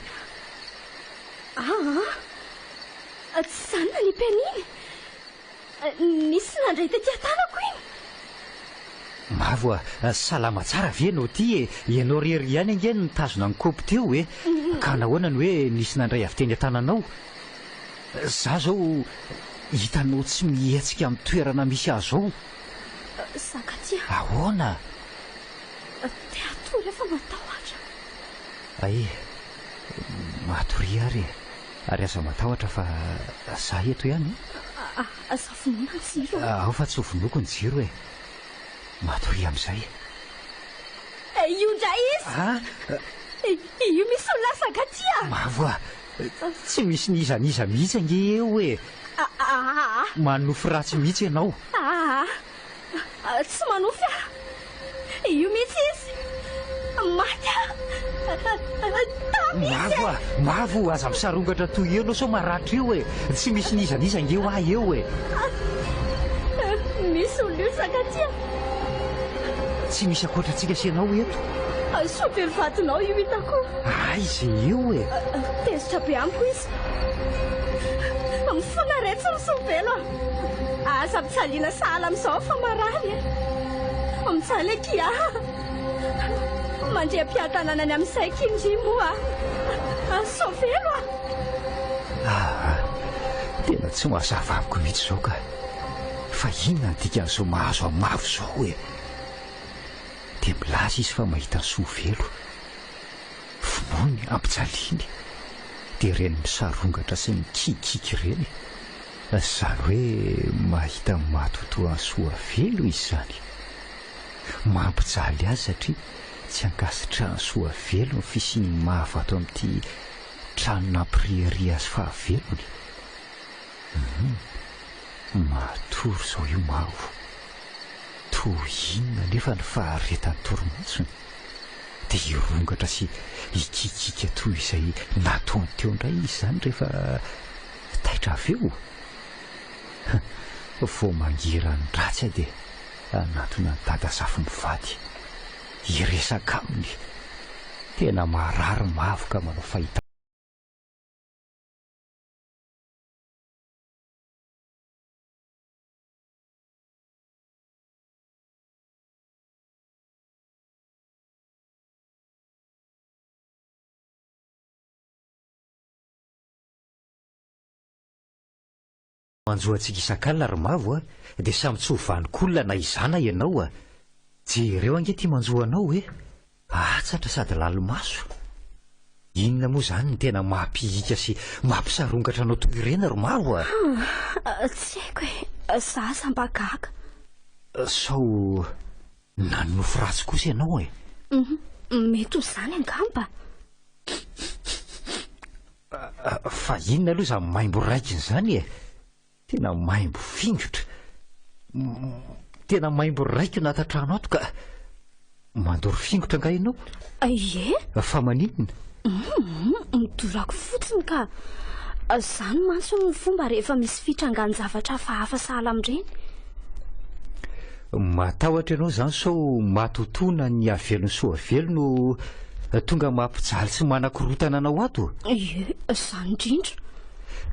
Tsy izany na nipeniny. Nisy nandray tetỳ tanako iny. Mavo a, salama tsara ve ianao ty e. Ianao rery ihany angeny nitazona ny kopy teo e. Ka nahoana ny hoe nisy nandray avy teny an-tananao. Za zao hitanao tsy mihetsika amin'ny toerana misy azy ao. Zakatia. Ahoana? Te atory efa matahotra. Matory ary e. Ary aza matahotra fa za eto ihany. Aza vonoina ny jiro. Ao fa tsy ho vonoko ny jiro e. Matory amin'izay. Io indray izy. Io misy olona Zakatia. Mavo a, tsy misy nizaniza mihitsy ange eo e. Manofy ratsy mihitsy ianao. Tsy manofy a. Io mihitsy izy. Maty a. Mavo aza misarongatra toy eo anao sao maratra eo e. Tsy misy nizaniza ange ho ahy eo e. Misy olona io Zakatia. tsy misy akoatrantsika sy ianao eto. Soavelo vatinao io hitako. Izy io e. Tezitra be amiko izy. Mifanaretsy ny soavelo aza mitsaliana sahala amin'izao fa marary mijaly akia mandrea-piatananany amin'izay kindry moa soavelo tena tsy mahazava amiko mihitsy izao ka fa inona ntika an'izao mahazo amavo izao e. dia milaza izy fa mahita ny soavelo finoany ampijaliany dia reny misarongatra sy mikikiky ireny izany hoe mahita matotoa soavelo izy izany mampijaly azy satria tsy ankasitra ny soavelo ny fisiany mahavato amin'ity trano nampirihary azy fahavelony. Matory izao io mavo toy inona nefa ny faharetany torimatsony dia irongatra sy ikikika toy izay natoany teo indray izy izany rehefa taitra avy eo vo mangirany ratsy a dia anatona ny dadazafy mivady iresaka aminy tena marary mavo ka manao fahita. manjoantsika isan-kalina ary mavo dia samy tsy hovanik'olona na izana ianao jereo ange tia manjoanao atsatra sady lalomaso. Inona moa izany ny tena mampihika sy mampisarongatra anao toy ireny ary mavo tsy haiko za sambagaga sao nanofo ratsy kosa ianao mety ho izany angamba. fa inona aloha izany maimbo raikiny izany tena maimbo fingotra tena maimbo raiko natatrano ato ka mandory fingotra nga ianao. Ie fa maninona midorako fotsiny ka izany manso ny fomba rehefa misy fitrangany zavatra fahafa sahala amin'ireny. matahotra ianao izany sao matotona ny avelony soavelo no tonga mampijaly sy manakorotana anao ato. Ie izany indrindra.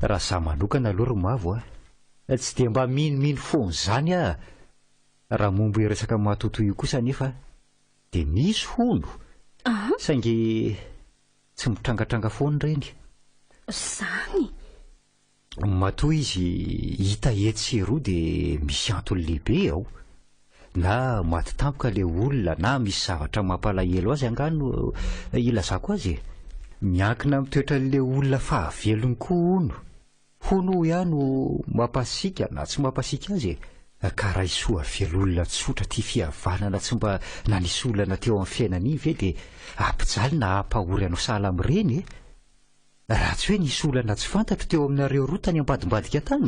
raha za manokana aloha ry mavo tsy dia mba minomino foana izany raha momba iresaka matoto io kosa nefa dia misy hono saingy tsy mitrangatranga foana ireny. Izany matoa izy hita etsy roa dia misy antony lehibe ao na matitampoka le olona na misy zavatra mampalahelo azy angano ilazako azy miankina mitoetra le olona fahavelony koa hono ihany mampasika na tsy mampasika azy ka raha isoavelo olona tsotra tia fihavanana tsy mba nanisy olana teo amin'ny fiainana iny ve dia ampijaly na hampahory anao sahala amin'ireny raha tsy hoe nisy olana tsy fantatro teo aminareo roa tany ambadimbadika tany.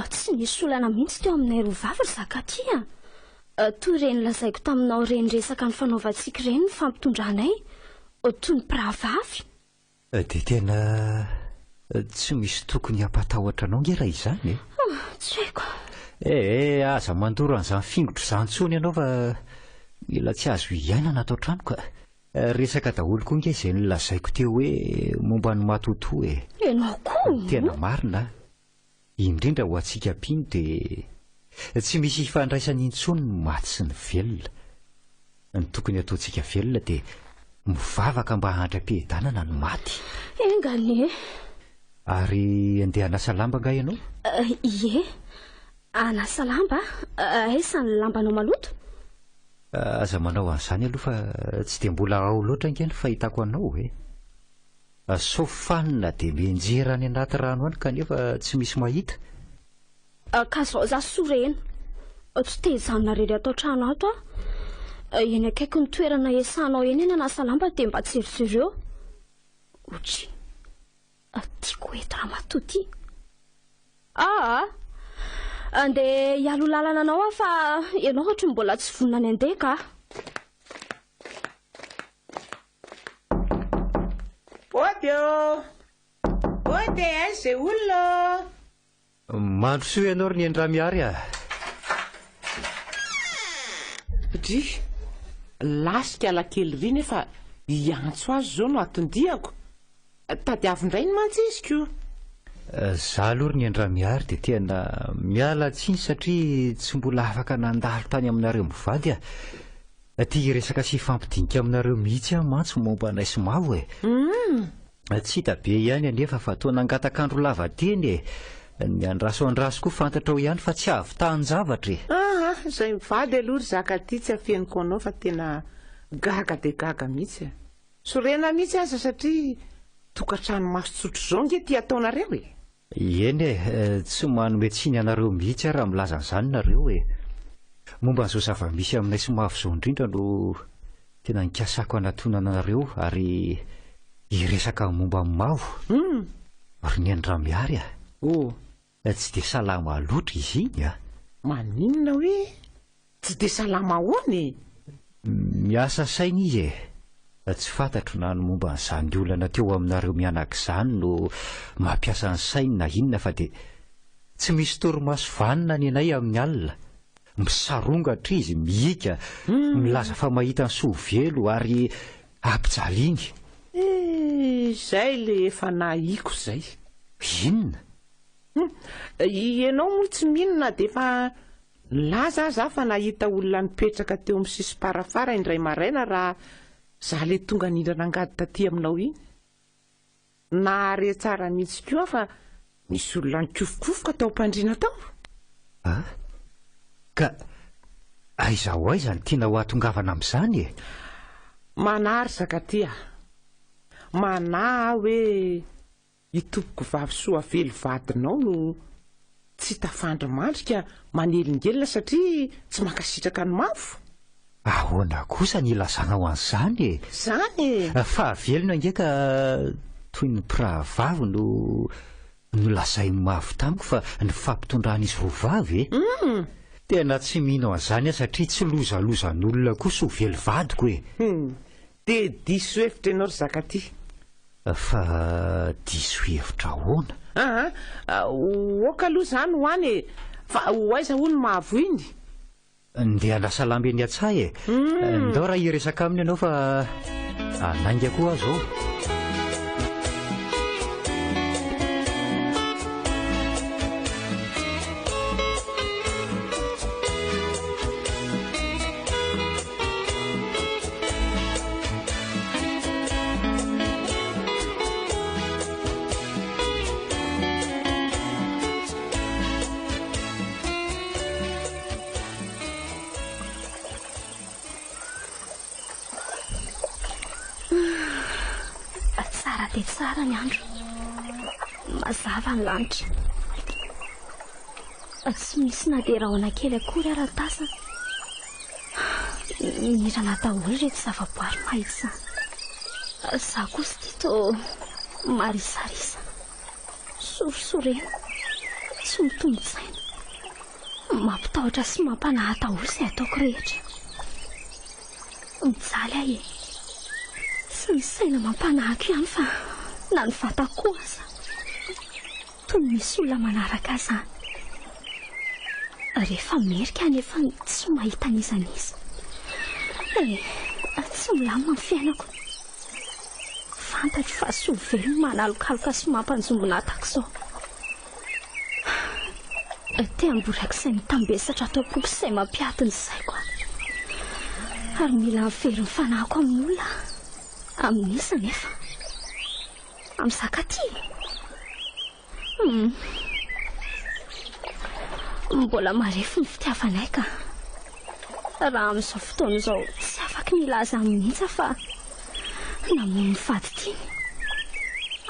tsy nisy olana mihitsy teo aminay roa vavy ry zakaty toy ireny lazaiko taminao ireny resaka ny fanaovantsika ireny ny fampitondranay toy ny mpiravavy. dia tena tsy misy tokony hampatahotra anao nge raha izany tsy haiko. aza mandoro an'izany fingotra izany tsony ianao fa mila tsy azo iainana atao trano ka resaka daholo koa nge izay nolazaiko teo hoe momba ny matoto ianao koa tena marina indrindra ho antsika pino dia tsy misy ifandraisany intsony ny maty sy ny velona. ny tokony ataontsika velona dia mivavaka mba handram-pihedanana ny maty. engane ary andeha hanasa lamba nga ianao. ie hanasa lamba aisa ny lambanao maloto. aza manao an'izany aloha fa tsy dia mbola ao loatra nge ny fahitako anao sao fanina dia mienjera any anaty rano any kanefa tsy misy mahita. ka zao za sorena tsy tehijanona rery atao trano ato eny akaiky ny toerana esanao eny nanasa lamba dia mba tserijereo otry tiako eto raha matoty andeha hialo lalana anao fa ianao ohatra mbola tsy vonona ny andeha ka. ode aizay olona mandrosoa ianao ry ny endraha miary ry lasika alakely ry nefa iantso azy zao no atondiako tadiavindray ny mantsy izy ko za aloha ny andra miary dia tena miala tsiny satria tsy mbola afaka nandalo tany aminareo mivady tia resaka sy fampidinika aminareo mihitsy mantso momba anay Somavo tsy hita be ihany anefa fa toa nangatakandro lava teny ny andraso koa fantatra ihany fa tsy avy tahan-javatra izay mivady aloha ry zaka ty tsy afeniko anao fa tena gaga dia gaga mihitsy sorena mihitsy aza satria tokantrano masotsotro zao nge ty ataonareo eny tsy manome tsiny anareo mihitsy raha milaza an'izany nareo momba n'izao zava-misy aminay Somavo zao indrindra no tena nikasako anatonana anareo ary iresaka momba Mavo ary ny andra miary tsy dia salama loatra izy iny maninona hoe tsy dia salama ahoany miasa saina izy tsy fantatro na ny momba n'izany olana teo aminareo mianak'izany no mampiasa ny saina na inona fa dia tsy misy torimaso vanina ny anay amin'ny alina misarongatra izy mihika milaza fa mahita ny soavelo ary ampijaliany izay le efa nahiko izay inona ianao moa tsy minona dia efa laza aza fa nahita olona nipetraka teo amin'ny sisiparafara indray maraina raha za le tonga nindra nangady taty aminao iny nahare tsara mihitsy koa fa misy olona nikofokofoka tao am-pandriana tao ka aiza ho aiza ny tiana ho atongavana amin'izany manary zakaty manahy hoe itopoko vavy soavelo vadinao no tsy tafandrimandrika manelingelina satria tsy mankasitraka ny Mavo ahoana kosa ny ilazanao an'izany zany fa velona ngeka toy ny mpiravavy no lazay Mavo tamiko fa ny fampitondrahan'izy voavavy tena tsy mihinao an'izany satria tsy lozalozan'olona koa soavelo vadiko dia diso hevitra ianao ry zakaty fa diso hevitra ahoana oka aloha izany ho any fa ho aiza ho ny Mavo iny ndeha lasa lamby any an-tsahy ndao raha iresaka aminy ianao fa anainga koa azo dia tsara ny andro mazava ny lanitra tsy misy na dia rahona kely akory ara-tasa mirana daholo reto zavaboary mahitsy za kosa tito marisarisa sorosorena tsy mitombo-tsaina mampitahotra sy mampanahy daholo izay ataoko rehetra mijaly ahy sy ny saina mampanahiko ihany fa na ny vatako aza toy misy olona manaraka izany rehefa merika nefa tsy mahita nizaniza tsy milamina ny fiainako fantatro fa soavelo manalokaloka sy mampanjombona tahak'izao tea amborak'izay mitambesatra atao apoky izay mampiatiny izay koa ary mila very ny fanahiko amin'ny olona amin'isa nefa amin'ny zakaty mbola marefo ny fitiavanay ka raha amin'izao fotoana izao tsy afaka nilaza amin'itsy fa namono ny vady tiany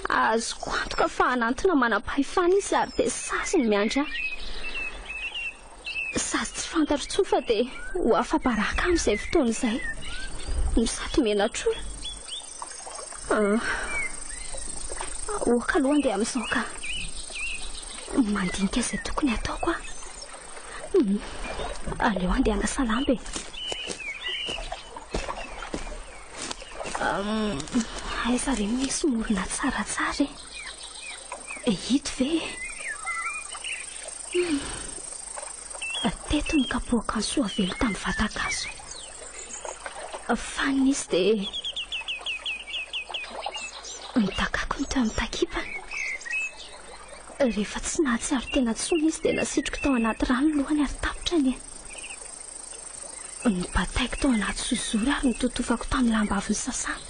azoko antoka fa anantona manam-pahefana izy ary dia sasy ny miandry ahy sasy tsy fantatro tsoa fa dia ho afa-baraka amin'izay fotoana izay misato menatr'olona oka aloha andeha amin'izao ka mandinika izay tokony ataoko aleo andeha hanasa lamba aiza re misy morona tsaratsara hito ve teto ny kapoaka ny soavelo tamin'ny vatakazo fa nisy dia mitakako ny teo amin'ny takipa. Rehefa tsy nahatsiaro tena tsony izy dia nasitroko tao anaty rano lohany ary tapotrany. Ny bataiko tao anaty sozory ary nitotofako tamin'ny lamba avy ny sasana.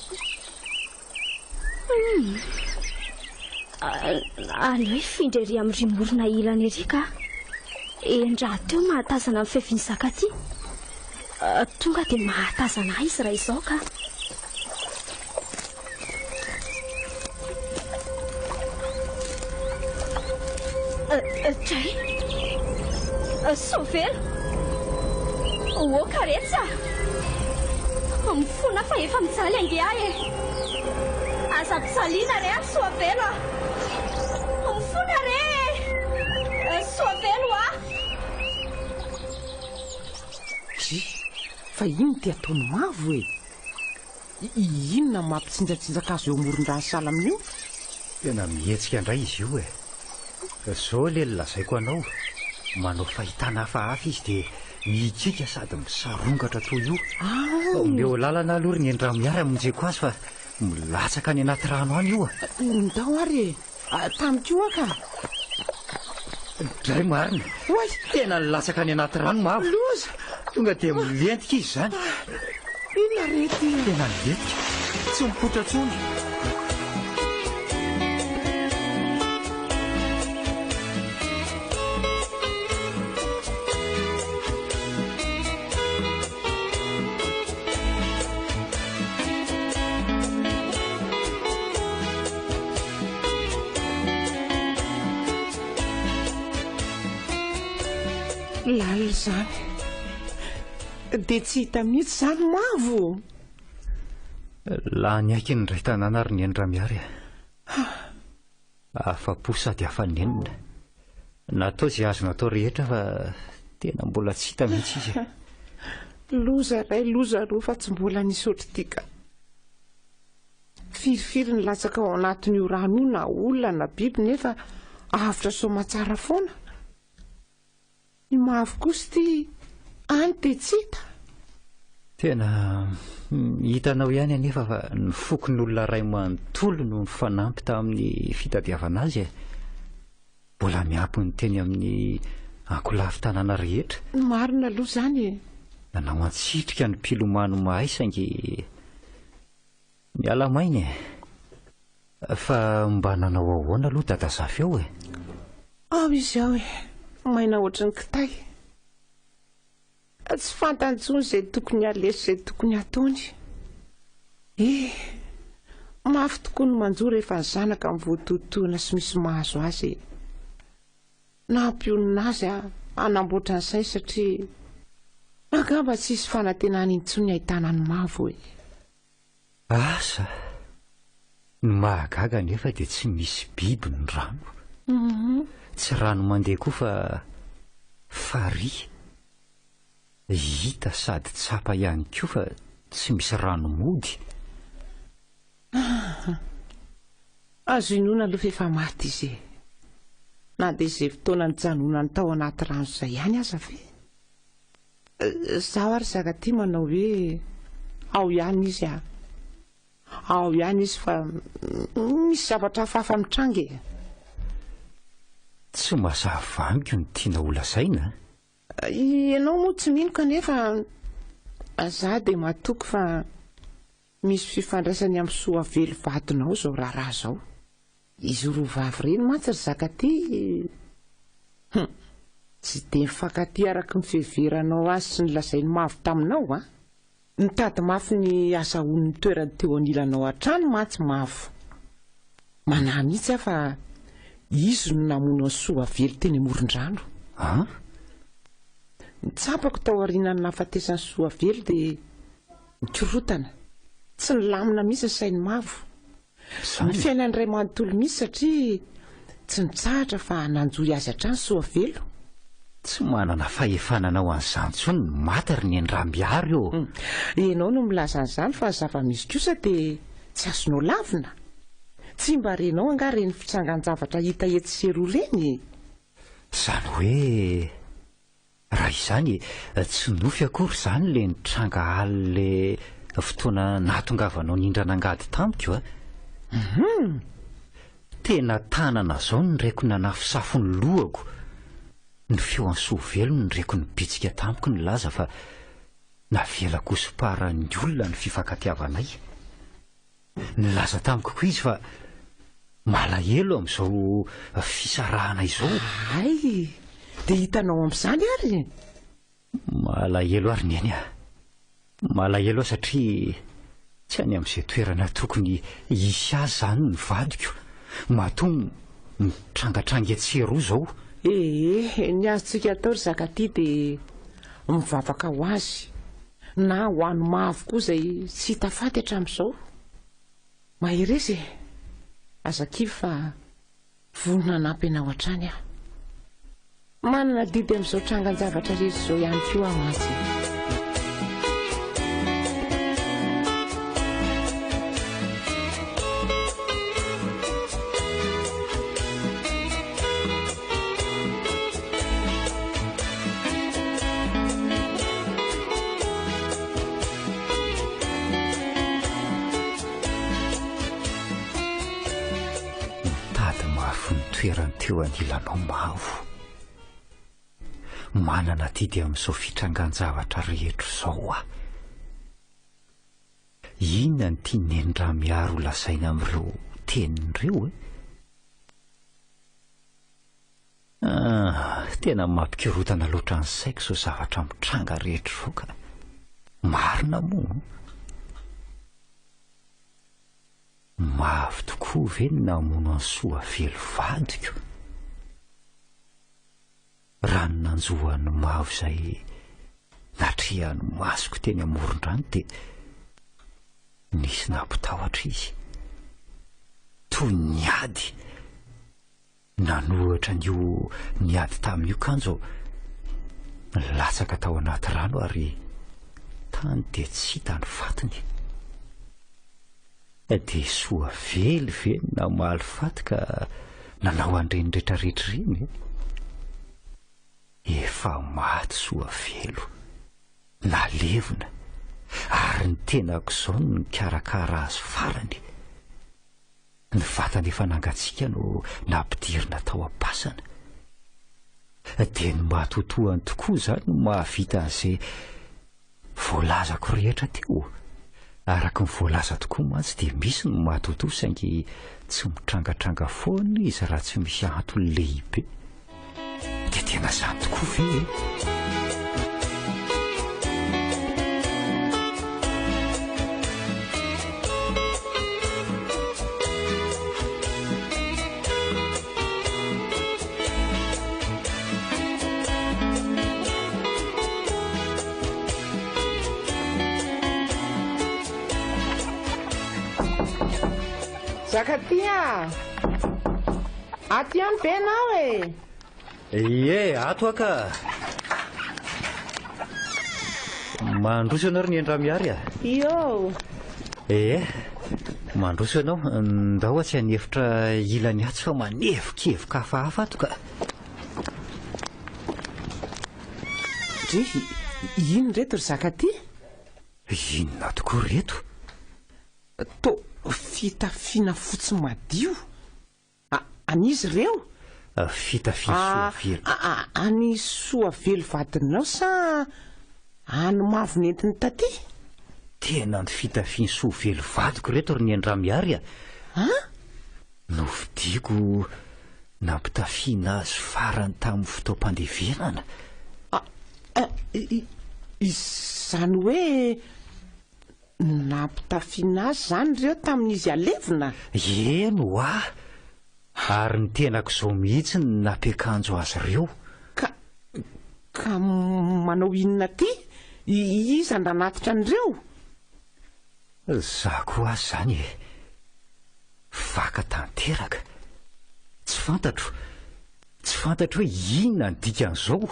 Aleo ifindra ery amin'ny rimorona ilany ery ka endraha teo mahatazana amin'ny fiaviany zakaty. Tonga dia mahatazana ahy izy raha izao ka. Dray Sovelo karetsa mifona fa efa mijaly ange ahy aza-pijaliana re a Sovelo mifona re Sovelo fa ino ty ataony mavo e? Inona mampitsinjatsinjaka azo eo amoron-dranosaly amin'io? Tena mihetsika indray izy io e. Zao le lazaiko anao, manao fahitana hafahafa izy dia mikika sady misarongatra toy io. Meo lalana aloha ny endrano miary amonjeko azy fa milatsaka any anaty rano any io. Ndao ary tamiko ka. Dray marina. Oy, tena nilatsaka any anaty rano mavo. Loza. Tonga dia milentika izy zany. Inona rety? Tena nilentika. Tsy mipotra tsony. Lala zany dia tsy hita mihitsy zany mavo. Laha ny aiky ny ray tanàna ary ny endra miary. Afa-po sady hafanenina. Natao izay azo natao rehetra fa tena mbola tsy hita mihitsy izy. Loza ray loza roa fa tsy mbola nisy ohatr'tika. Firifiry ny latsaka ao anatin'io rano io na olona na biby nefa avitra soma tsara foana. Ny mavo kosa ty any dia tsy hita. Tena hitanao ihany anefa fa ny fokon'olona ray manontolo no nifanampy tamin'ny fitadiavana azy. Mbola miampy ny teny amin'ny ankolafy tanàna rehetra. Marina aloha zany. Nanao antsitrika ny mpilomano mahay saingy miala mainy fa mba nanao ahoana aloha dadazafy ao e. Ao izy ao e. Maina ohatry ny kitay. Tsy fantantsony izay tokony alesy izay tokony ataony. Mafy tokoa ny manjo rehefa ny zanaka mivoatotoana sy misy mahazo azy. Nampionina azy hanamboatra ny sainy satria angamba tsisy fanantenana intsony ahitana ny mavo e. Asa ny mahagaga nefa dia tsy misy biby ny rano. Tsy rano mandeha koa fa fary. Hita sady tsapa ihany koa fa tsy misy rano mody. Azo inoana aloha efa maty izy. Na dia izay fotoana nijanonany tao anaty rano izay ihany aza ve. Zaho ary zakaty manao hoe ao ihany izy ao ihany izy fa misy zavatra hafahafa mitrange. Tsy mazava amiko ny tiana ho lazaina. Ianao moa tsy mino kanefa za dia matoky fa misy fifandraisany amin'ny soavelo vadinao zao raharaha zao. Izy roa vavy reny mantsy ry zakaty. Tsy dia mifankaty araka ny fiheveranao azy sy ny lazainy mavo taminao a. Nitady mafy ny asahoan'ny toerany teo anilanao hatrany mantsy mavo. Manahy mihitsy fa izy no namono ny soavelo teny amoron-drano. Nitsapako tao aorianany nahafatesany soavelo dia nikorotana. Tsy nilamina mihitsy ny sainy mavo. Ny fiainany ray manontolo mihitsy satria tsy nitsahatra fa nanjoy azy hatrany soavelo. Tsy manana fahefanana ho an'izany intsony ny maty ary ny endram-biary eo. Ianao no milaza an'izany fa zava-misy kosa dia tsy azonao lavina. Tsy mba renao anga reny fitsangan-javatra hita eto seroa reny. Zany hoe raha izany tsy nofy akory izany le nitranga aly le fotoana nahatongavanao nindranangady tamiko a tena tanana zao nyreko nanafisafony lohako ny feo ansoavelo nyreko nybitsika tamiko ny laza fa navela kosopara-ny olona ny fifankatiavanay nylaza tamiko koa izy fa malahelo amin'izao fisarahana izao ay dia hitanao amin'izany ary malahelo ary niany a malahelo satria tsy any amin'izay toerana tokony hisy azy zany ny vadiko mahatonga mitrangatranga etsero zao ny azontsika atao ry zakaty dia mivavaka ho azy na ho ano mavo koa izay tsy hitafaty hatramin'izao mahery azakivy fa vonona nampy anao hatrany aho manana didy amin'izao trangan-javatra rehetra izao ihany koa amatsy toerany teo anilanao mavo manana tidy amin'izao fitrangan-javatra rehetra izao a inona ny tia nendra miaro lazaina amin'ireo tenin'ireo tena mampikirotana loatra ny saiko izao zavatra mitranga rehetra izao ka marina moa mavo tokoa ve ny namono any soa velo vadiko raha ny nanjohan'ny mavo izay natrehany masoko teny amoron-drano dia nisy nampitahotra izy toy niady nanohatra n'io niady tamin'io kanjo latsaka tao anaty rano ary tany dia tsy hita ny fatiny dia soa vely ve namaly faty ka nanao andreny rehetrarehetra reny efa maty soa velo nalevona ary ny tenako izao ny karakara azy farany ny vatany efa nangatsiaka no nampidirina tao am-pasana dia ny mahatotohany tokoa izany no mahavita an'izay voalazako rehetra teo araka ny voalaza tokoa mantsy dia misy ny mahatotoa saingy tsy mitrangatranga foana izy raha tsy misy antony lehibe dia tena izany tokoa ve Zakatia aty ihany be anao ato aka mandroso ianao ry ny endra miary a io mandroso ianao ndao a tsy hanefitra ilany atsy fa manevokevoka hafahafa ato ka dre ino reto ry Zakatia inona tokoa reto to fitafiana fotsy madio an'izy ireo fitafiana soavelo any soavelo vadinao sa any mavo nentiny taty tena ny fitafiana soavelo vadiko reto ry ny endra miary a novidiako nampitafiana azy farany tamin'ny fotoam-pandevenana izany hoe nampitafiana azy zany ireo tamin'izy alevina eno ary ny tenako izao mihitsy ny nampiakanjo azy ireo ka manao inona ty iza ndanatitra an'ireo za koa azy zany vaka tanteraka tsy fantatro hoe inona ny dikan'izao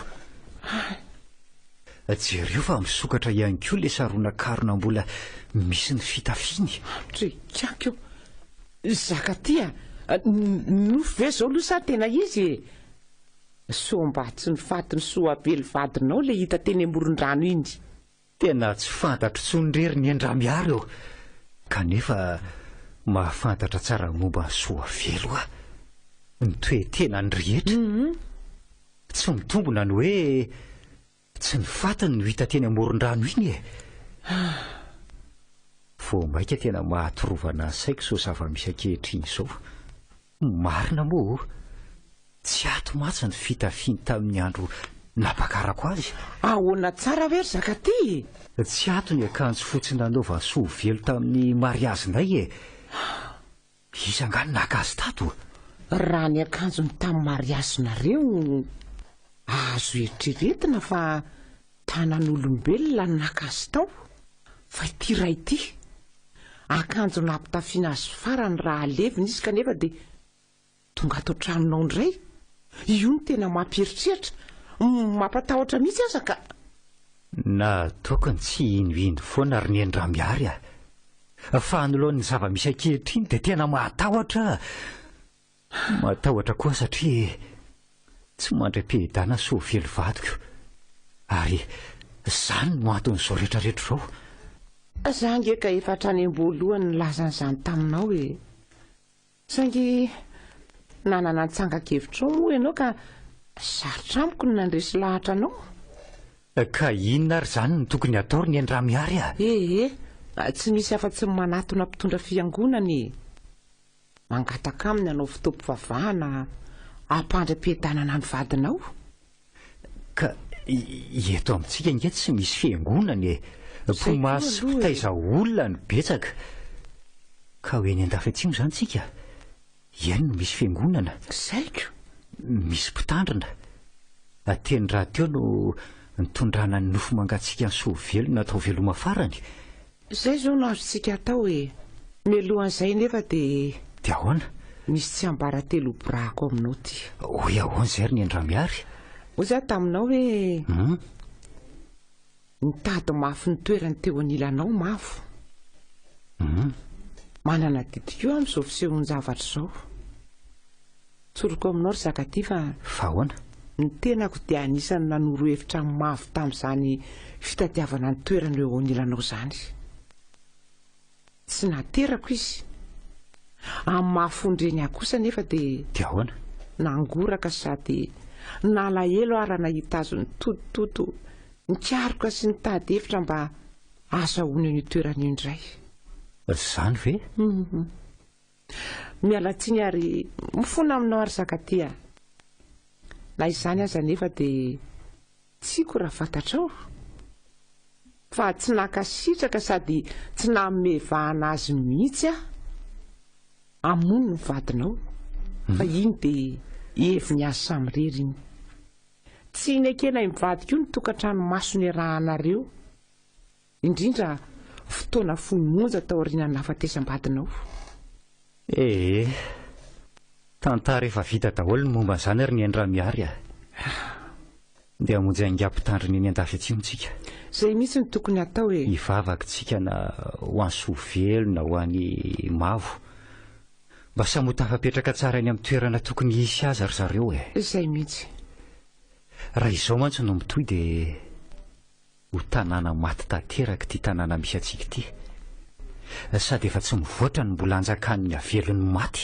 jereo fa misokatra ihany koa le saronan-karona mbola misy ny fitafiany trekako Zakatia nofo ve zao aloha sa tena izy so mba tsy ny fatiny soavelo vadinao le hita teny amoron-drano iny tena tsy fantatro tsonrery ny endramiary eo kanefa mahafantatra tsara momba ny soavelo a ny toe-tena ny rehetra tsy mitombona ny hoe tsy ny fatany no hita teny amoron-drano iny e vo maika tena mahatorovana saiko so zava-misy ankehitriny izao marina moa tsy ato matsy ny fitafiny tamin'ny andro napakarako azy ahoana tsara hoe ry zakaty tsy ato ny akanjo fotsiny nanaova soavelo tamin'ny mariazinay e izy angano naka azy tato raha ny akanjony tamin'ny mariazinareo azo eritreretina fa tanan'olombelona ny naka azy tao fa ity ray ity akanjo nampitafiana azy farany raha alevina izy kanefa dia tonga ato tranonao indray io ny tena mampieritreritra mampatahotra mihitsy aza ka na tokony tsy inoino foana ry ny endramiary a fa anoloan'ny zava-misy ankehitriny dia tena mahatahotra koa satria tsy mandram-pehidana soavelo vadiko ary zany no anton'izao rehetrarehetra izao zange ka efa hatrany am-boalohany nylazan'izany taminao e saingy nanana nitsangakevitra moa ianao ka sarotra amiko no nandresy lahatra anao ka inona ary zany no tokony ataory ny endramiary a tsy misy afa-tsy manatona mpitondra fiangonany mangataka aminy anao fotoam-pivavahana ampandram-piadanana ny vadinao ka eto amintsika inge tsy misy fiangonany e mpomasy mpitaiza olona ny betsaka ka hoe ny andafy atsimo zany tsika iany no misy fiangonana zaiko misy mpitandrina ateny raha teo no nitondrana ny nofo mangatsika ny soavelo natao veloma farany zay zao no azontsika atao e mialohan'izay nefa dia ahoana misy tsy ambaratelo brako aminao ty hoe ahoana zay ry ny endramiary ho za taminao hoe nitady mafy ny toerany teo anilanao mafo manana didiko amin'izao fisehoany zavatra izao tsoroko aminao ry zakaty fa ahoana ny tenako dia anisany nanoro hevitra mafy tamin'izany fitadiavana ny toerana eo anilanao zany tsy naterako izy amin'ny mahafondreny akosa nefa dia ahoana nangoraka sady nalahelo ary nahita azo ny totototo nikaroka sy nitady hevitra mba azahoany io toerana io indray zany ve mialatsiny ary mifona aminao ary zakatya na izany aza nefa dia tsiko raha fantatrao fa tsy nakasitraka sady tsy namevahana azy mihitsy amono ny vadinao fa iny dia heviny azy samy rery iny tsy inekena mivadika io ny tokantrano masony arahanareo indrindra fotoana fomonja tao aorianany nafatesam-badinao tantara efa vita daholo ny momba n'izany ary ny endramiary dia hamonjy angampitandriny eny andafy atsimonsika zay mihitsy ny tokony atao e hivavakitsika na ho an'ny soavelo na ho an'ny mavo mba samy ho tafapetraka tsara eny amin'ny toerana tokony hisy azy ry zareo zay mihitsy raha izao mantsy no mitoy dia ho tanàna maty tanteraka ity tanàna misy atsika ity sady efa tsy mivoatra ny mbola anjakan'ny avelony maty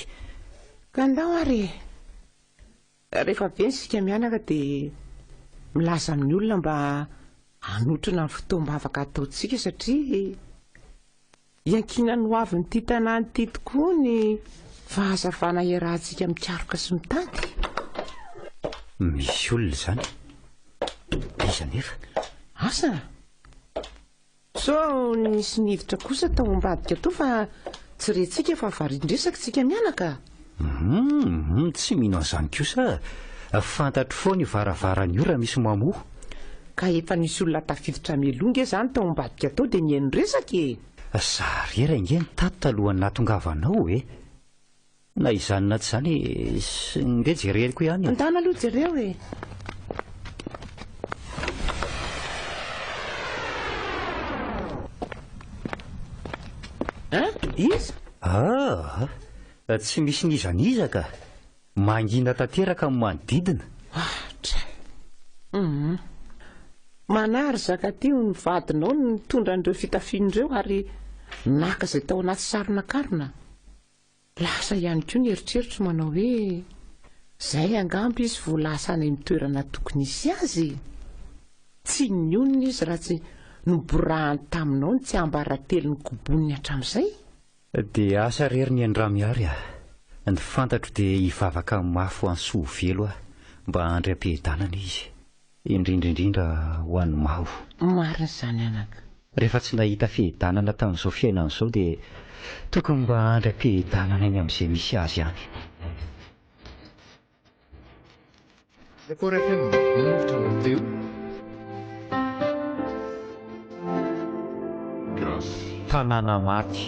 ka andao ary rehefa be ny sika mianaka dia milaza amin'ny olona mba hanotrona ny fotoam-bavaka ataontsika satria iankina no avy nyity tanàny ity tokoa ny fahazavana iarahantsika mikaroka sy mitady misy olona zany iza nefa asa so nisy niditra kosa tao ambadika to fa tsy rentsika fa varindresaka tsika mianaka tsy mino an'izany kosa fantatro foa ny varavarany io raha misy mamoa ka efa nisy olona tafiditra mielonga e zany tao ambadika tao dia nihaino resaka e zarera inge ny tato talohany nahatongavanao na izany na tsy zany nge jereko ihany andana aloha jereo iza tsy misy nizanizaka mangina tanteraka amin'ny manodidina manary zakatio ny vadinao ny mitondra an'ireo fitafian'ireo ary naka izay tao anaty sarinakarona. Lasa ihany koa ny eritreritro manao hoe izay angambo izy voalasa any amin'ny toerana tokony isy azy. Tsy nyonina izy raha tsy noborahany taminao ny tsy ambarately ny koboniny hatramin'izay. Dia asa rery ny andra miary ny fantatro dia hivavaka mafy ho an'ny soa velo mba handram-pihedanana izy, indrindraindrindra ho an'ny maho. Marina izany anaka. Rehefa tsy nahita fihedanana tamin'izao fiainana izao dia tokony mba handram-pihedanana eny amin'izay misy azy any. Record FM manolotra ny teo. Tanàna maty.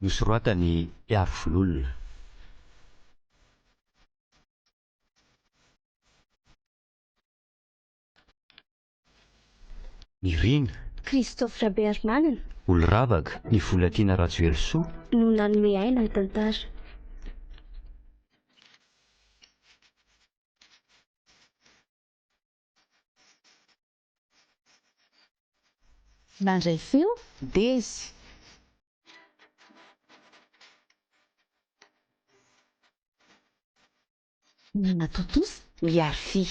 Nosoratany Arfololona. Nirina Christophe Rabermanana Oloravaka ny Volatiana Rajoelsoa no nanome aina ny tantara. Nandray feo Dezy. Natotosa Miarfi.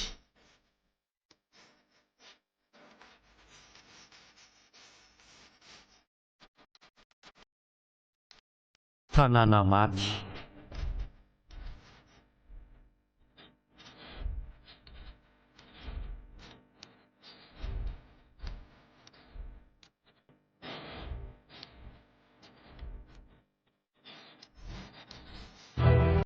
Tanàna maty.